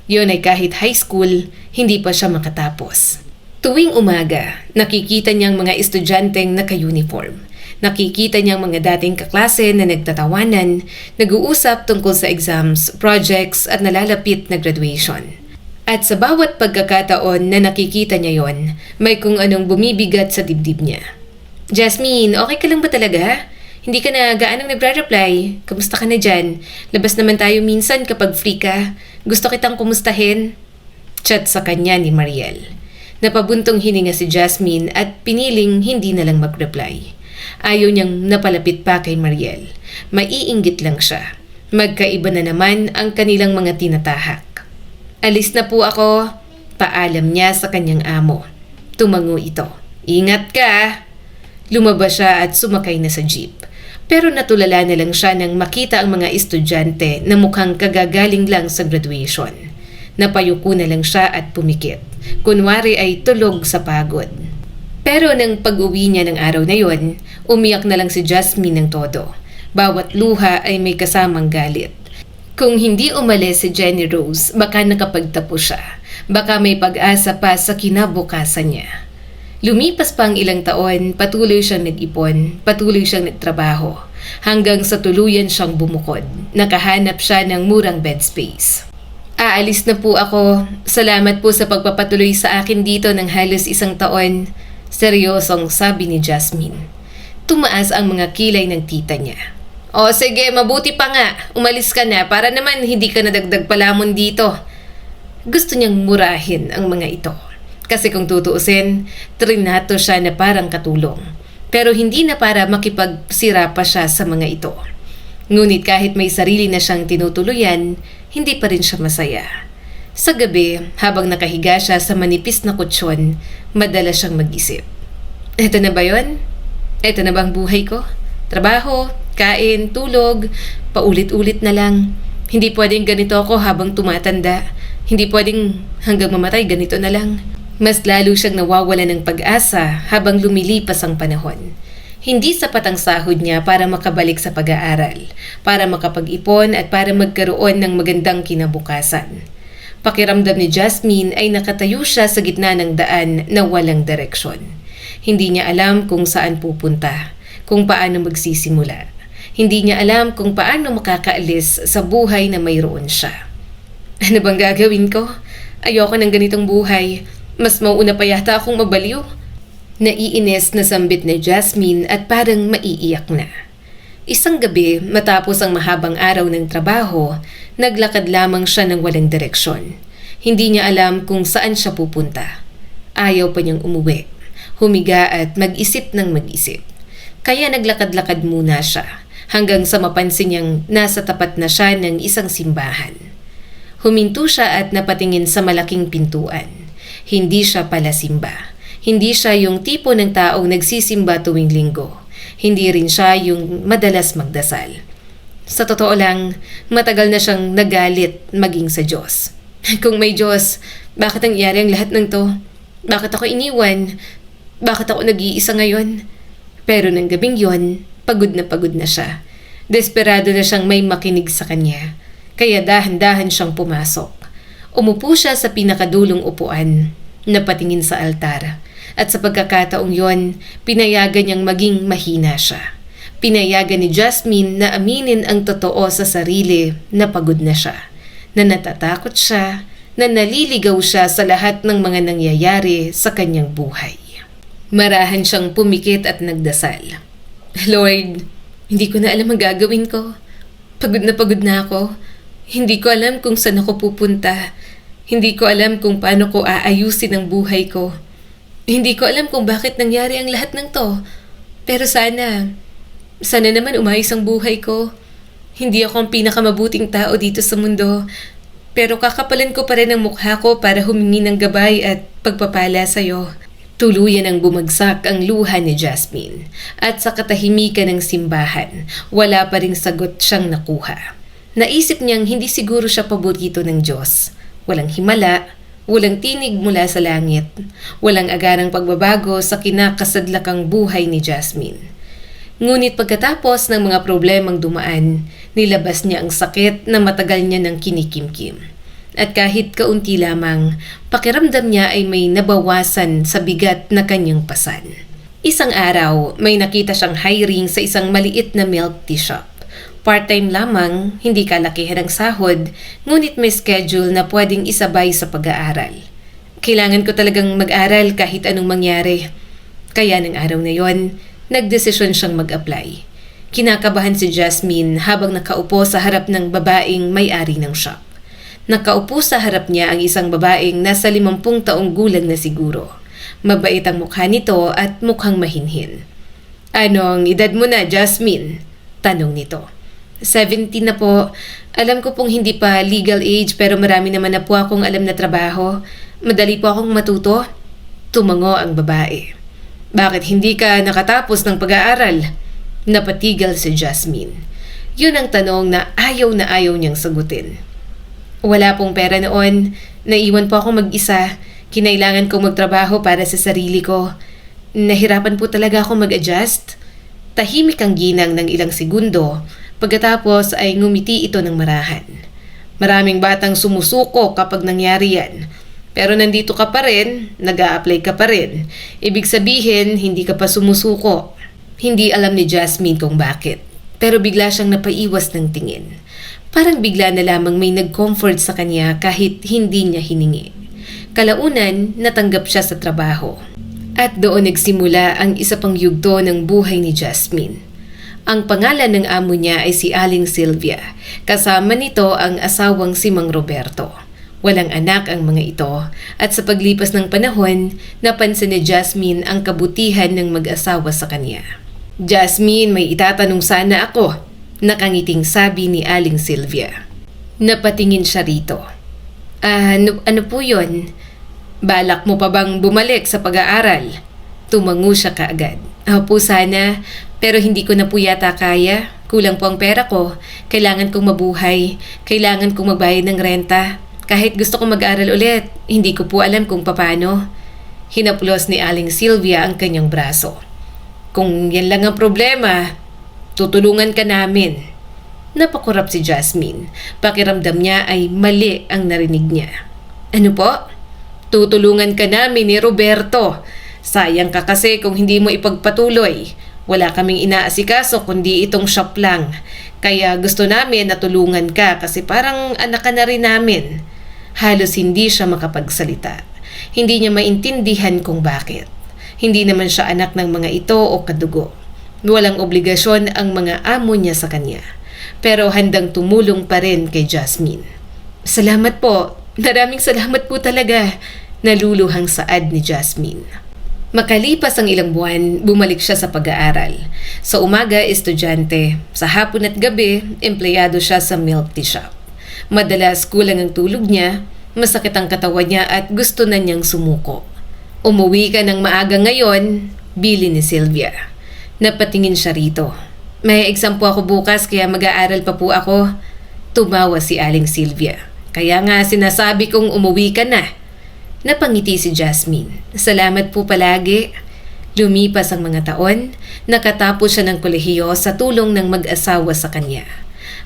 Yon ay kahit high school, hindi pa siya makatapos. Tuwing umaga, nakikita niyang mga estudyanteng naka-uniform. Nakikita niyang mga dating kaklase na nagtatawanan, nag-uusap tungkol sa exams, projects at nalalapit na graduation. At sa bawat pagkakataon na nakikita niya yon, may kung anong bumibigat sa dibdib niya. "Jasmine, okay ka lang ba talaga? Hindi ka na gaanong nagre-reply. Kamusta ka na dyan? Labas naman tayo minsan kapag free ka. Gusto kitang kumustahin." Chat sa kanya ni Mariel. Napabuntong hininga si Jasmine at piniling hindi na lang mag-reply. Ayaw niyang napalapit pa kay Mariel. Maiinggit lang siya. Magkaiba na naman ang kanilang mga tinatahak. "Alis na po ako," paalam niya sa kanyang amo. Tumango ito. "Ingat ka." Lumabas siya at sumakay na sa jeep. Pero natulala na lang siya nang makita ang mga estudyante na mukhang kagagaling lang sa graduation. Napayuko na lang siya at pumikit. Kunwari ay tulog sa pagod. Pero nang pag-uwi niya ng araw na yon, umiyak na lang si Jasmine ng todo. Bawat luha ay may kasamang galit. Kung hindi umalis si Jenna Rose, baka nakapagtapos siya. Baka may pag-asa pa sa kinabukasan niya. Lumipas pa ang ilang taon, patuloy siyang nag-ipon, patuloy siyang nagtrabaho. hanggang sa tuluyan siyang bumukod. Nakahanap siya ng murang bed space. Aalis na po ako. Salamat po sa pagpapatuloy sa akin dito ng halos 1 taon. Seryosong sabi ni Jasmine. Tumaas ang mga kilay ng tita niya. O sige, mabuti pa nga. Umalis ka na para naman hindi ka nadagdag palamon dito. Gusto niyang murahin ang mga ito. Kasi kung tutuusin, trinato siya na parang katulong. Pero hindi na para makipagsira pa siya sa mga ito. Ngunit kahit may sarili na siyang tinutuluyan, hindi pa rin siya masaya. Sa gabi, habang nakahiga siya sa manipis na kutsyon, madalas siyang mag-isip. Eto na ba yun? Eto na bang buhay ko? Trabaho, kain, tulog, paulit-ulit na lang. Hindi pwedeng ganito ako habang tumatanda. Hindi pwedeng hanggang mamatay ganito na lang. Mas lalo siyang nawawala ng pag-asa habang lumilipas ang panahon. Hindi sapat ang sahod niya para makabalik sa pag-aaral, para makapag-ipon at para magkaroon ng magandang kinabukasan. Pakiramdam ni Jasmine ay nakatayo siya sa gitna ng daan na walang direksyon. Hindi niya alam kung saan pupunta, kung paano magsisimula. Hindi niya alam kung paano makakaalis sa buhay na mayroon siya. Ano bang gagawin ko? Ayoko ng ganitong buhay. Mas mauuna pa yata akong mabaliw. Naiinis na sambit ni Jasmine at parang maiiyak na. Isang gabi, matapos ang mahabang araw ng trabaho, naglakad lamang siya ng walang direksyon. Hindi niya alam kung saan siya pupunta. Ayaw pa niyang umuwi, humiga at mag-isip ng mag-isip. Kaya naglakad-lakad muna siya hanggang sa mapansin niyang nasa tapat na siya ng isang simbahan. Huminto siya at napatingin sa malaking pintuan. Hindi siya pala simba. Hindi siya yung tipo ng taong nagsisimba tuwing linggo. Hindi rin siya yung madalas magdasal. Sa totoo lang, matagal na siyang nagalit maging sa Diyos. Kung may Diyos, bakit nangyari ang lahat ng to? Bakit ako iniwan? Bakit ako nag-iisa ngayon? Pero ng gabing yon, pagod na siya. Desperado na siyang may makinig sa kanya. Kaya dahan-dahan siyang pumasok. Umupo siya sa pinakadulong upuan, napatingin sa altar. At sa pagkakataong yon, pinayagan niyang maging mahina siya. Pinayagan ni Jasmine na aminin ang totoo sa sarili na pagod na siya, na natatakot siya, na naliligaw siya sa lahat ng mga nangyayari sa kanyang buhay. Marahan siyang pumikit at nagdasal. Lord, hindi ko na alam ang gagawin ko. Pagod na ako. Hindi ko alam kung saan ako pupunta. Hindi ko alam kung paano ko aayusin ang buhay ko. Hindi ko alam kung bakit nangyari ang lahat ng to. Pero sana naman umayos ang buhay ko. Hindi ako ang pinakamabuting tao dito sa mundo. Pero kakapalan ko pa rin ang mukha ko para humingi ng gabay at pagpapala sa'yo. Tuluyan ang bumagsak ang luha ni Jasmine. At sa katahimikan ng simbahan, wala pa ring sagot siyang nakuha. Naisip niyang hindi siguro siya paborito ng Diyos. Walang himala, walang tinig mula sa langit, walang agarang pagbabago sa kinakasadlakang buhay ni Jasmine. Ngunit pagkatapos ng mga problemang dumaan, nilabas niya ang sakit na matagal niya nang kinikimkim. At kahit kaunti lamang, pakiramdam niya ay may nabawasan sa bigat na kanyang pasan. Isang araw, may nakita siyang hiring sa isang maliit na milk tea shop. Part-time lamang, hindi kalakihan ang sahod, ngunit may schedule na pwedeng isabay sa pag-aaral. Kailangan ko talagang mag-aral kahit anong mangyari. Kaya ng araw na yon, nagdesisyon siyang mag-apply. Kinakabahan si Jasmine habang nakaupo sa harap ng babaeng may-ari ng shop. Nakaupo sa harap niya ang isang babaeng nasa 50 taong gulang na siguro. Mabait ang mukha nito at mukhang mahinhin. Anong edad mo na, Jasmine? Tanong nito. 17 na po. Alam ko pong hindi pa legal age pero marami naman na po akong alam na trabaho. Madali po akong matuto. Tumango ang babae. Bakit hindi ka nakatapos ng pag-aaral? Napatigal si Jasmine. Yun ang tanong na ayaw niyang sagutin. Wala pong pera noon. Naiwan po ako mag-isa. Kinailangan kong magtrabaho para sa sarili ko. Nahirapan po talaga ako mag-adjust. Tahimik ang ginang ng ilang segundo. Pagkatapos ay ngumiti ito ng marahan. Maraming batang sumusuko kapag nangyari yan. Pero nandito ka pa rin, nag-a-apply ka pa rin. Ibig sabihin, hindi ka pa sumusuko. Hindi alam ni Jasmine kung bakit. pero bigla siyang napaiwas ng tingin. Parang bigla na lamang may nag-comfort sa kanya kahit hindi niya hiningi. Kalaunan, natanggap siya sa trabaho. At doon nagsimula ang isa pang yugto ng buhay ni Jasmine. Ang pangalan ng amo niya ay si Aling Sylvia. Kasama nito ang asawang si Mang Roberto. Walang anak ang mga ito at sa paglipas ng panahon, napansin ni Jasmine ang kabutihan ng mag-asawa sa kanya. "Jasmine, may itatanong sana ako," nakangiting sabi ni Aling Sylvia. Napatingin siya rito. Ano po yun? Balak mo pa bang bumalik sa pag-aaral?" Tumango siya kaagad. "Opo sana, pero hindi ko na po yata kaya. Kulang po ang pera ko. Kailangan kong mabuhay. Kailangan kong magbayad ng renta. Kahit gusto kong mag-aaral ulit, hindi ko po alam kung paano." Hinaplos ni Aling Sylvia ang kanyang braso. "Kung yan lang ang problema, tutulungan ka namin." Napakurap si Jasmine. Pakiramdam niya ay mali ang narinig niya. "Ano po? Tutulungan ka namin ni Roberto. Sayang ka kasi kung hindi mo ipagpatuloy. Wala kaming inaasikaso kundi itong shop lang. Kaya gusto namin na tulungan ka kasi parang anak ka na rin namin." Halos hindi siya makapagsalita. Hindi niya maintindihan kung bakit. Hindi naman siya anak ng mga ito o kadugo. Walang obligasyon ang mga amo niya sa kanya. Pero handang tumulong pa rin kay Jasmine. "Salamat po. Maraming salamat po talaga." Naluluhang saad ni Jasmine. Makalipas ang ilang buwan, bumalik siya sa pag-aaral. Sa umaga, estudyante. Sa hapon at gabi, empleyado siya sa milk tea shop. Madalas kulang ang tulog niya, masakit ang katawan niya at gusto na niyang sumuko. "Umuwi ka ng maaga ngayon," bili ni Sylvia. Napatingin siya rito. "May exam po ako bukas kaya mag-aaral pa po ako." Tumawa si Aling Sylvia. "Kaya nga sinasabi kong umuwi ka na." Napangiti si Jasmine. "Salamat po palagi." Lumipas ang mga taon, nakatapos siya ng kolehiyo sa tulong ng mag-asawa sa kanya.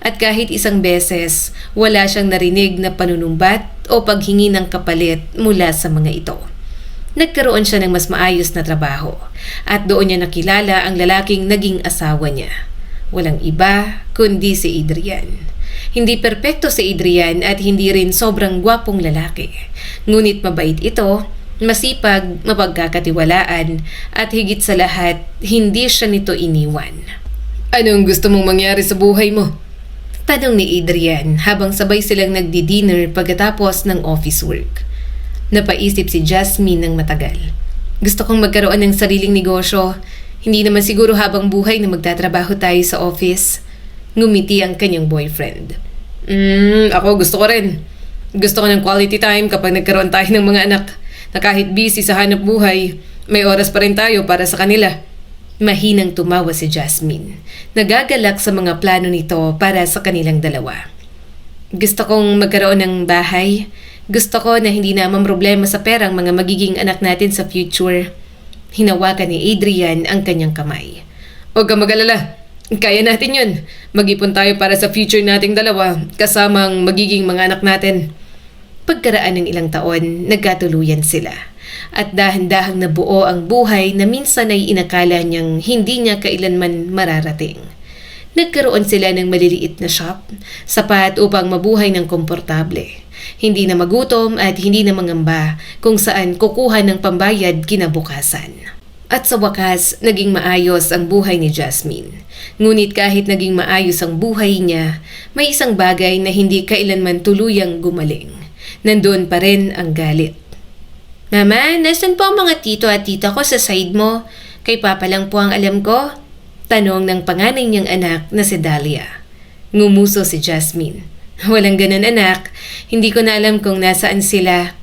At kahit isang beses, wala siyang narinig na panunumbat o paghingi ng kapalit mula sa mga ito. Nagkaroon siya ng mas maayos na trabaho at doon niya nakilala ang lalaking naging asawa niya. Walang iba kundi si Adrian. Hindi perpekto si Adrian at hindi rin sobrang gwapong lalaki. Ngunit mabait ito, masipag, mapagkakatiwalaan at higit sa lahat, hindi siya nito iniwan. "Anong gusto mong mangyari sa buhay mo?" tanong ni Adrian habang sabay silang nagdi-dinner pagkatapos ng office work. Napaisip si Jasmine ng matagal. "Gusto kong magkaroon ng sariling negosyo. Hindi naman siguro habang buhay na magtatrabaho tayo sa office." Ngumiti ang kanyang boyfriend. Ako gusto ko rin. Gusto ko ng quality time kapag nagkaroon tayo ng mga anak na kahit busy sa hanap buhay, may oras pa rin tayo para sa kanila." Mahinang tumawa si Jasmine. Nagagalak sa mga plano nito para sa kanilang dalawa. "Gusto kong magkaroon ng bahay. Gusto ko na hindi naman problema sa pera ang mga magiging anak natin sa future." Hinawakan ni Adrian ang kanyang kamay. "Huwag kang mag-alala. Kaya natin yun. Mag-ipon tayo para sa future nating dalawa, kasamang magiging mga anak natin." Pagkaraan ng ilang taon, nagkatuluyan sila. At dahan-dahang nabuo ang buhay na minsan ay inakala niyang hindi niya kailanman mararating. Nagkaroon sila ng maliliit na shop, sapat upang mabuhay ng komportable. Hindi na magutom at hindi na mangamba kung saan kukuha ng pambayad kinabukasan. At sa wakas, naging maayos ang buhay ni Jasmine. Ngunit kahit naging maayos ang buhay niya, may isang bagay na hindi kailanman tuluyang gumaling. Nandoon pa rin ang galit. "Mama, nasan po ang mga tito at tita ko sa side mo? Kay Papa lang po ang alam ko?" Tanong ng panganay niyang anak na si Dahlia. Ngumuso si Jasmine. "Walang ganun anak. Hindi ko na alam kung nasaan sila."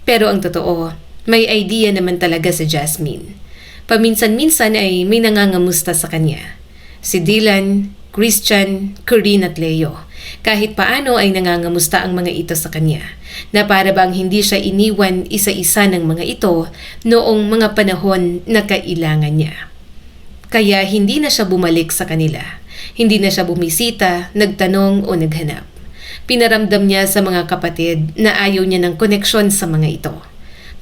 Pero ang totoo, may idea naman talaga si Jasmine. Paminsan-minsan ay may nangangamusta sa kanya. Si Dylan, Christian, Corinne at Leo. Kahit paano ay nangangamusta ang mga ito sa kanya, na para bang hindi siya iniwan isa-isa ng mga ito noong mga panahon na kailangan niya. Kaya hindi na siya bumalik sa kanila. Hindi na siya bumisita, nagtanong o naghanap. Pinaramdam niya sa mga kapatid na ayaw niya ng koneksyon sa mga ito.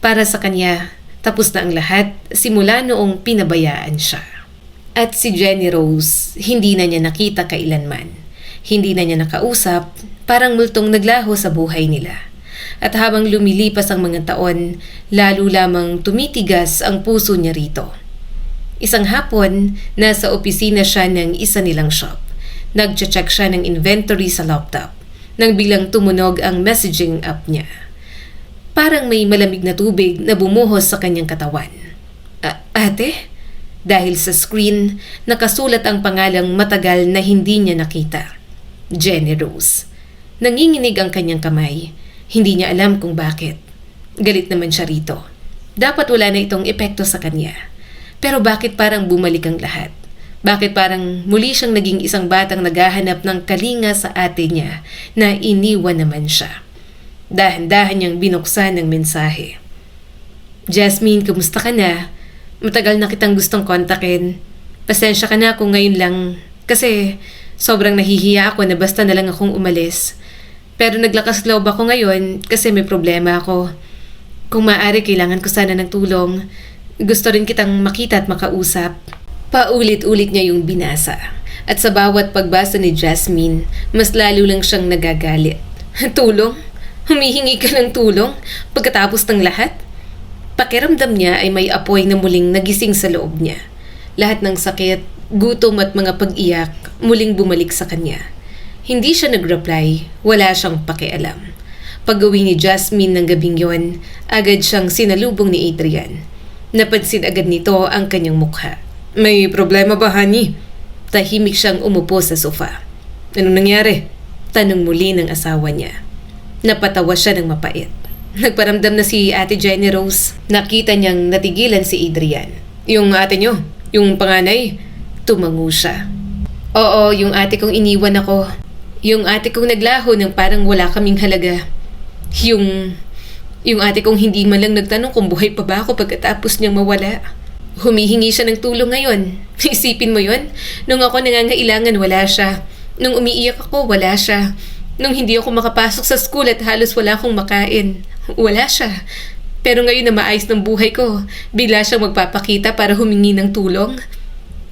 Para sa kanya, tapos na ang lahat simula noong pinabayaan siya. At si Jenny Rose, hindi na niya nakita kailanman. Hindi na niya nakausap, parang multong naglaho sa buhay nila. At habang lumilipas ang mga taon, lalo lamang tumitigas ang puso niya rito. Isang hapon, nasa opisina siya ng isa nilang shop. Nagche-check siya ng inventory sa laptop nang biglang tumunog ang messaging app niya. Parang may malamig na tubig na bumuhos sa kanyang katawan. Ate? Dahil sa screen, nakasulat ang pangalang matagal na hindi niya nakita. Jenny Rose. Nanginginig ang kanyang kamay. Hindi niya alam kung bakit. Galit naman siya rito. Dapat wala na itong epekto sa kanya. Pero bakit parang bumalik ang lahat? Bakit parang muli siyang naging isang batang naghahanap ng kalinga sa ate niya na iniwan naman siya? Dahan-dahan niyang binuksan ng mensahe. Jasmine, kumusta ka na? Matagal na kitang gustong kontakin. Pasensya ka na kung ngayon lang kasi sobrang nahihiya ako na basta na lang akong umalis. Pero naglakas loob ako ngayon kasi may problema ako. Kung maaari kailangan ko sana ng tulong. Gusto rin kitang makita at makausap. Paulit-ulit niya yung binasa. At sa bawat pagbasa ni Jasmine, mas lalo lang siyang nagagalit. Tulong? Humihingi ka ng tulong pagkatapos ng lahat? Pakiramdam niya ay may apoy na muling nagising sa loob niya. Lahat ng sakit, gutom at mga pag-iyak muling bumalik sa kanya. Hindi siya nag-reply, wala siyang pakialam. Pag-uwi ni Jasmine ng gabing yon, agad siyang sinalubong ni Adrian. Napansin agad nito ang kanyang mukha. May problema ba, honey? Tahimik siyang umupo sa sofa. Anong nangyari? Tanong muli ng asawa niya. Napatawa siya ng mapait. Nagparamdam na si Ate Jenny Rose. Nakita niyang natigilan si Adrian. Yung ate niyo, yung panganay, tumango siya. Oo, yung ate kong iniwan ako. Yung ate kong naglaho nang parang wala kaming halaga. Yung ate kong hindi man lang nagtanong kung buhay pa ba ako pagkatapos niyang mawala. Humihingi siya ng tulong ngayon. Isipin mo yon? Nung ako nangangailangan, wala siya. Nung umiiyak ako, wala siya. Nung hindi ako makapasok sa school at halos wala akong makain, wala siya. Pero ngayon na maayos ng buhay ko, bigla siyang magpapakita para humingi ng tulong.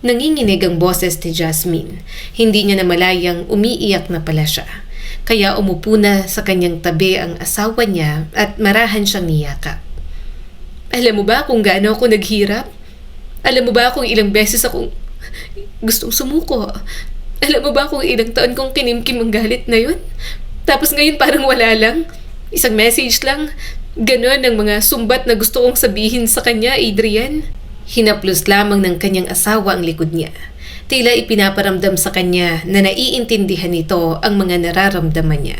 Nanginginig ang boses ni Jasmine. Hindi niya namalayang umiiyak na pala siya. Kaya umupo na sa kanyang tabi ang asawa niya at marahan siyang niyakap. Alam mo ba kung gaano ako naghirap? Alam mo ba kung ilang beses akong gustong sumuko? Alam mo ba kung ilang taon kong kinimkim ang galit na yun? Tapos ngayon parang wala lang. Isang message lang. Ganon ang mga sumbat na gusto kong sabihin sa kanya, Adrian. Hinaplos lamang ng kanyang asawa ang likod niya. Tila ipinaparamdam sa kanya na naiintindihan nito ang mga nararamdaman niya.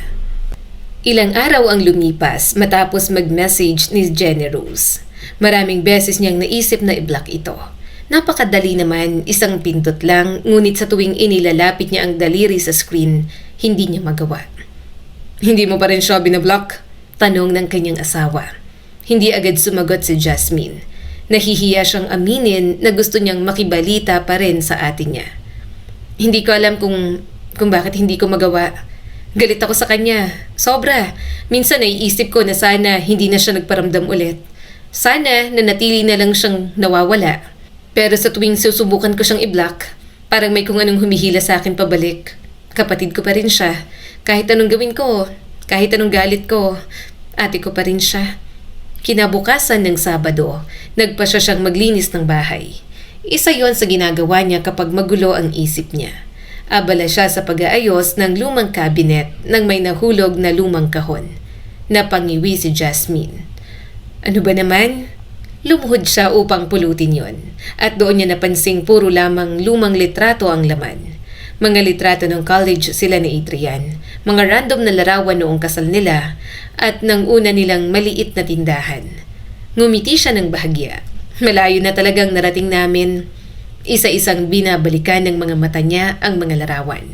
Ilang araw ang lumipas matapos mag-message ni Jenny Rose. Maraming beses niyang naisip na i-block ito. Napakadali naman, isang pindot lang, ngunit sa tuwing inilalapit niya ang daliri sa screen, hindi niya magawa. Hindi mo pa rin siya binablock? Tanong ng kanyang asawa. Hindi agad sumagot si Jasmine. Nahihiya siyang aminin na gusto niyang makibalita pa rin sa ate niya. Hindi ko alam kung bakit hindi ko magawa. Galit ako sa kanya. Sobra. Minsan naiisip ko na sana hindi na siya nagparamdam ulit. Sana nanatili na lang siyang nawawala. Pero sa tuwing susubukan ko siyang i-block, parang may kung anong humihila sa akin pabalik. Kapatid ko pa rin siya. Kahit anong gawin ko, kahit anong galit ko, ate ko pa rin siya. Kinabukasan ng Sabado, nagpa siya siyang maglinis ng bahay. Isa yon sa ginagawa niya kapag magulo ang isip niya. Abala siya sa pag-aayos ng lumang cabinet nang may nahulog na lumang kahon. Napangiwi si Jasmine. Ano ba naman? Lumuhod siya upang pulutin yon. At doon niya napansing puro lamang lumang litrato ang laman. Mga litrato ng college sila ni Adrian. Mga random na larawan noong kasal nila at ng una nilang maliit na tindahan. Ngumiti siya ng bahagya. Malayo na talagang narating namin. Isa-isang binabalikan ng mga mata niya ang mga larawan.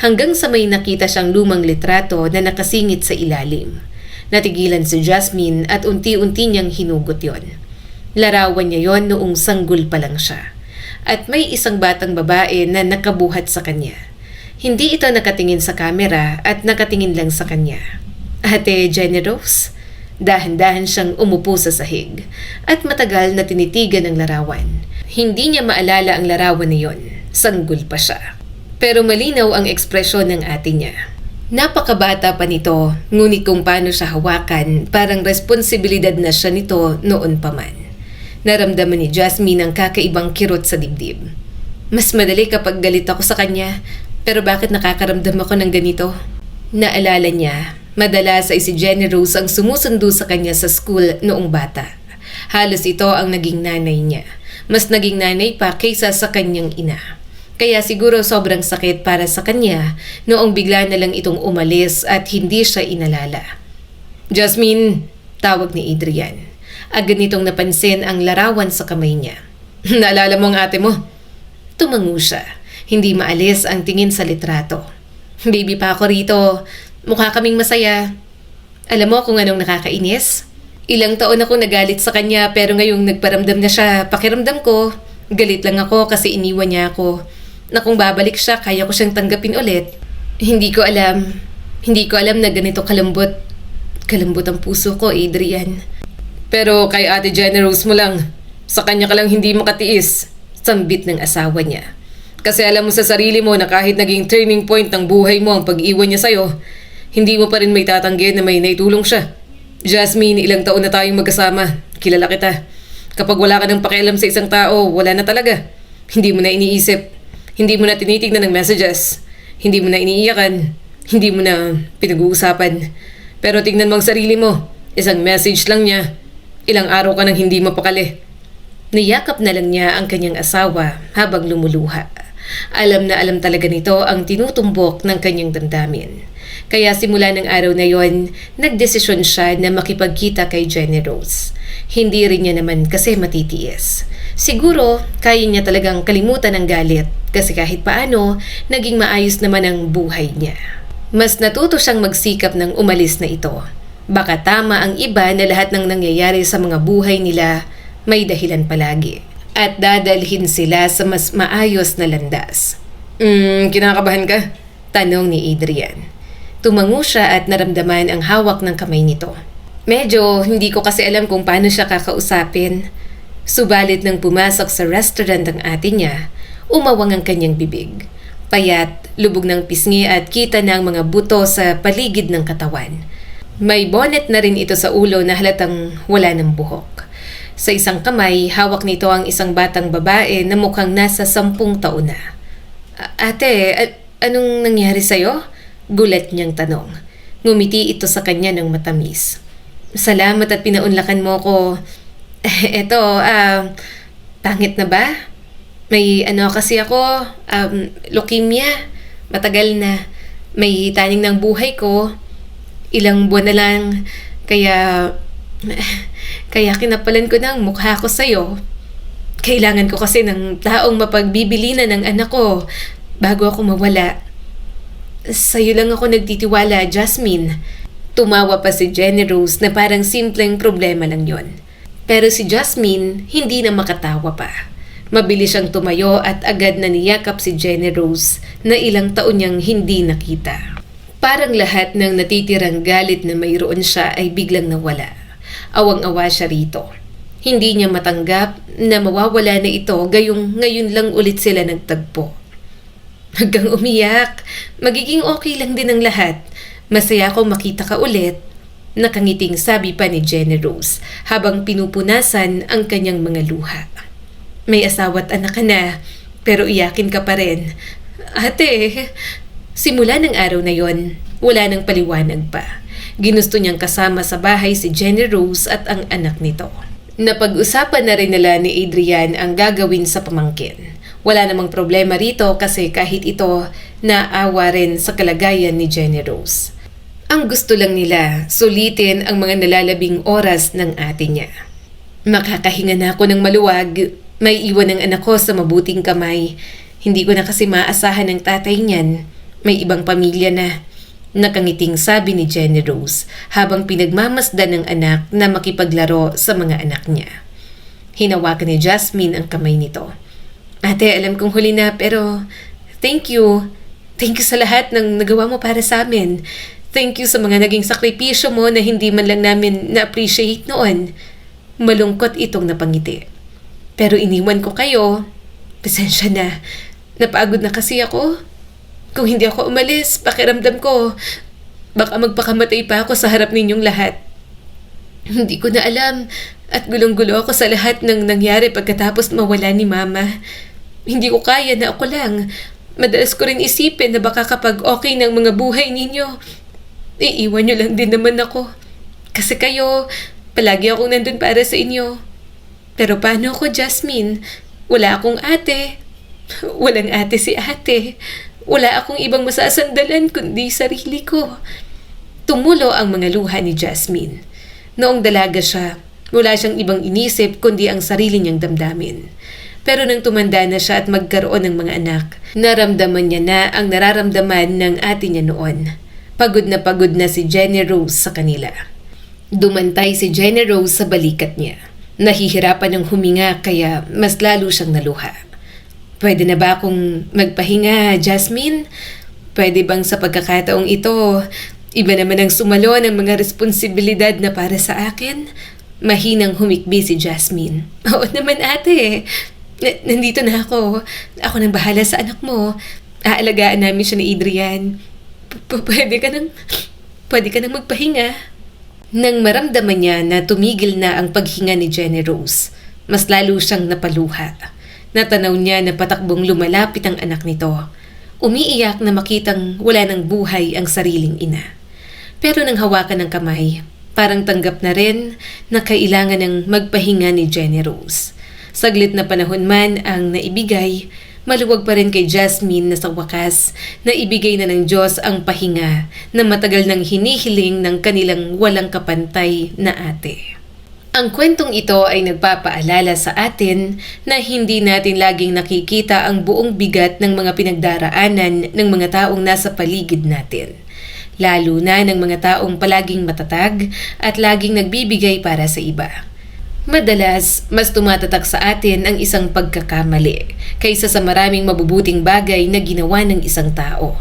Hanggang sa may nakita siyang lumang litrato na nakasingit sa ilalim. Natigilan si Jasmine at unti-unti niyang hinugot yon. Larawan niya yon noong sanggol pa lang siya. At may isang batang babae na nakabuhat sa kanya. Hindi ito nakatingin sa kamera at nakatingin lang sa kanya. Ate Jenny Rose? Dahan-dahan siyang umupo sa sahig at matagal na tinitigan ang larawan. Hindi niya maalala ang larawan na yon. Sanggol pa siya. Pero malinaw ang ekspresyon ng ate niya. Napakabata pa nito, ngunit kung paano siya hawakan, parang responsibilidad na siya nito noon pa man. Naramdaman ni Jasmine ang kakaibang kirot sa dibdib. Mas madali kapag galit ako sa kanya, pero bakit nakakaramdam ako ng ganito? Naalala niya, madalas ay si Jenny Rose ang sumusundo sa kanya sa school noong bata. Halos ito ang naging nanay niya. Mas naging nanay pa kaysa sa kanyang ina. Kaya siguro sobrang sakit para sa kanya noong bigla na lang itong umalis at hindi siya inalala. Jasmine, tawag ni Adrian. Agad nitong napansin ang larawan sa kamay niya. Naalala mo ang ate mo? Tumango siya. Hindi maalis ang tingin sa litrato. Baby pa ako rito. Mukha kaming masaya. Alam mo kung anong nakakainis? Ilang taon akong nagalit sa kanya pero ngayong nagparamdam na siya, pakiramdam ko, galit lang ako kasi iniwan niya ako. Na kung babalik siya, kaya ko siyang tanggapin ulit. Hindi ko alam na ganito kalambot ang puso ko, Adrian. Pero kay Ate Jenny Rose mo lang, sa kanya ka lang hindi makatiis, sambit ng asawa niya. Kasi alam mo sa sarili mo na kahit naging turning point ng buhay mo ang pag-iwan niya sa'yo, hindi mo pa rin may tatanggi na may naitulong siya. Jasmine, ilang taon na tayong magkasama. Kilala kita. Kapag wala ka ng pakialam sa isang tao, wala na talaga. Hindi mo na iniisip. Hindi mo na tinitignan ng messages. Hindi mo na iniiyakan. Hindi mo na pinag-uusapan. Pero tingnan mo ang sarili mo. Isang message lang niya. Ilang araw ka nang hindi mapakali. Niyakap na lang niya ang kanyang asawa habang lumuluha. Alam na alam talaga nito ang tinutumbok ng kanyang damdamin. Kaya simula ng araw na yon, nagdesisyon siya na makipagkita kay Jenny Rose. Hindi rin niya naman kasi matitiis. Siguro, kaya niya talagang kalimutan ang galit kasi kahit paano, naging maayos naman ang buhay niya. Mas natuto siyang magsikap ng umalis na ito. Baka tama ang iba na lahat ng nangyayari sa mga buhay nila may dahilan palagi. At dadalhin sila sa mas maayos na landas. Kinakabahan ka? Tanong ni Adrian. Tumango siya at naramdaman ang hawak ng kamay nito. Medyo hindi ko kasi alam kung paano siya kakausapin. Subalit nang pumasok sa restaurant ang ate niya, umawang ang kanyang bibig. Payat, lubog ng pisngi at kita na ang mga buto sa paligid ng katawan. May bonnet na rin ito sa ulo na halatang wala ng buhok. Sa isang kamay, hawak nito ang isang batang babae na mukhang nasa 10 taon na. Ate, anong nangyari sa'yo? Gulat niyang tanong. Ngumiti ito sa kanya ng matamis. Salamat at pinaunlakan mo ko. Eto, pangit na ba? May kasi ako, leukemia. Matagal na. May taning ng buhay ko. Ilang buwan na lang. Kaya kinapalan ko ng mukha ko sa'yo. Kailangan ko kasi ng taong mapagbibilinan ng anak ko bago ako mawala. Sa'yo lang ako nagtitiwala, Jasmine. Tumawa pa si Jenny Rose na parang simpleng problema lang yon. Pero si Jasmine hindi na makatawa pa. Mabilis siyang tumayo at agad na niyakap si Jenny Rose na ilang taon niyang hindi nakita. Parang lahat ng natitirang galit na mayroon siya ay biglang nawala. Awang-awa siya rito. Hindi niya matanggap na mawawala na ito gayong ngayon lang ulit sila nagtagpo. Huwag kang umiyak. Magiging okay lang din ang lahat. Masaya akong makita ka ulit. Nakangiting sabi pa ni Jenny Rose habang pinupunasan ang kanyang mga luha. May asawa't anak ka na, pero iyakin ka pa rin. Ate, simula ng araw na yon, wala nang paliwanag pa. Ginusto niyang kasama sa bahay si Jenny Rose at ang anak nito. Napag-usapan na rin nila ni Adrian ang gagawin sa pamangkin. Wala namang problema rito kasi kahit ito naawa rin sa kalagayan ni Jenny Rose. Ang gusto lang nila, sulitin ang mga nalalabing oras ng ate niya. Makakahinga na ako ng maluwag, may iwan ng anak ko sa mabuting kamay. Hindi ko na kasi maasahan ng tatay niyan, may ibang pamilya na. Nakangiting sabi ni Jenny Rose habang pinagmamasdan ng anak na makipaglaro sa mga anak niya. Hinawakan ni Jasmine ang kamay nito. Ate, alam kong huli na pero thank you. Thank you sa lahat ng nagawa mo para sa amin. Thank you sa mga naging sakripisyo mo na hindi man lang namin na-appreciate noon. Malungkot itong napangiti. Pero iniwan ko kayo. Pasensya na. Napagod na kasi ako. Kung hindi ako umalis, pakiramdam ko, baka magpakamatay pa ako sa harap ninyong lahat. Hindi ko na alam at gulong-gulo ako sa lahat ng nangyari pagkatapos mawala ni Mama. Hindi ko kaya na ako lang. Madalas ko rin isipin na baka kapag okay ng mga buhay ninyo, iiwan nyo lang din naman ako. Kasi kayo, palagi akong nandun para sa inyo. Pero paano ako, Jasmine? Wala akong ate. Walang ate si ate. Wala akong ibang masasandalan kundi sarili ko. Tumulo ang mga luha ni Jasmine. Noong dalaga siya, wala siyang ibang inisip kundi ang sarili niyang damdamin. Pero nang tumanda na siya at magkaroon ng mga anak, naramdaman niya na ang nararamdaman ng ate niya noon. Pagod na si Jenny Rose sa kanila. Dumantay si Jenny Rose sa balikat niya. Nahihirapan ng huminga kaya mas lalo siyang naluha. Pwede na ba akong magpahinga, Jasmine? Pwede bang sa pagkakataong ito, iba naman ang sumalo ng mga responsibilidad na para sa akin? Mahinang humikbi si Jasmine. Oo naman ate, nandito na ako. Ako nang bahala sa anak mo. Aalagaan namin siya ni Adrian. Pwede ka nang magpahinga. Nang maramdaman niya na tumigil na ang paghinga ni Jenny Rose, mas lalo siyang napaluha. Natanaw niya na patakbong lumalapit ang anak nito. Umiiyak na makitang wala ng buhay ang sariling ina. Pero nang hawakan ng kamay, parang tanggap na rin na kailangan ng magpahinga ni Jenny Rose. Saglit na panahon man ang naibigay, maluwag pa rin kay Jasmine na sa wakas na ibigay na ng Diyos ang pahinga na matagal nang hinihiling ng kanilang walang kapantay na ate. Ang kwentong ito ay nagpapaalala sa atin na hindi natin laging nakikita ang buong bigat ng mga pinagdaraanan ng mga taong nasa paligid natin. Lalo na ng mga taong palaging matatag at laging nagbibigay para sa iba. Madalas, mas tumatatak sa atin ang isang pagkakamali kaysa sa maraming mabubuting bagay na ginawa ng isang tao.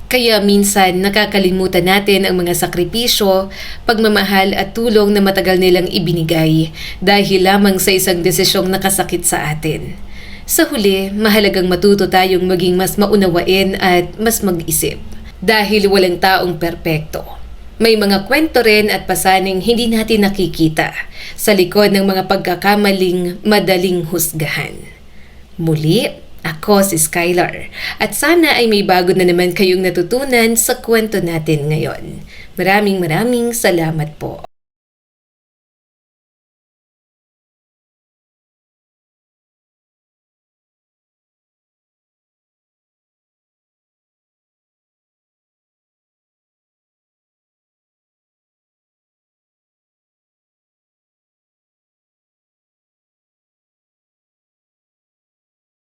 Kaya minsan nakakalimutan natin ang mga sakripisyo, pagmamahal at tulong na matagal nilang ibinigay dahil lamang sa isang desisyong nakasakit sa atin. Sa huli, mahalagang matuto tayong maging mas maunawain at mas mag-isip dahil walang taong perpekto. May mga kwento rin at pasaning hindi natin nakikita sa likod ng mga pagkakamaling madaling husgahan. Muli, ako si Skylar at sana ay may bago na naman kayong natutunan sa kwento natin ngayon. Maraming salamat po.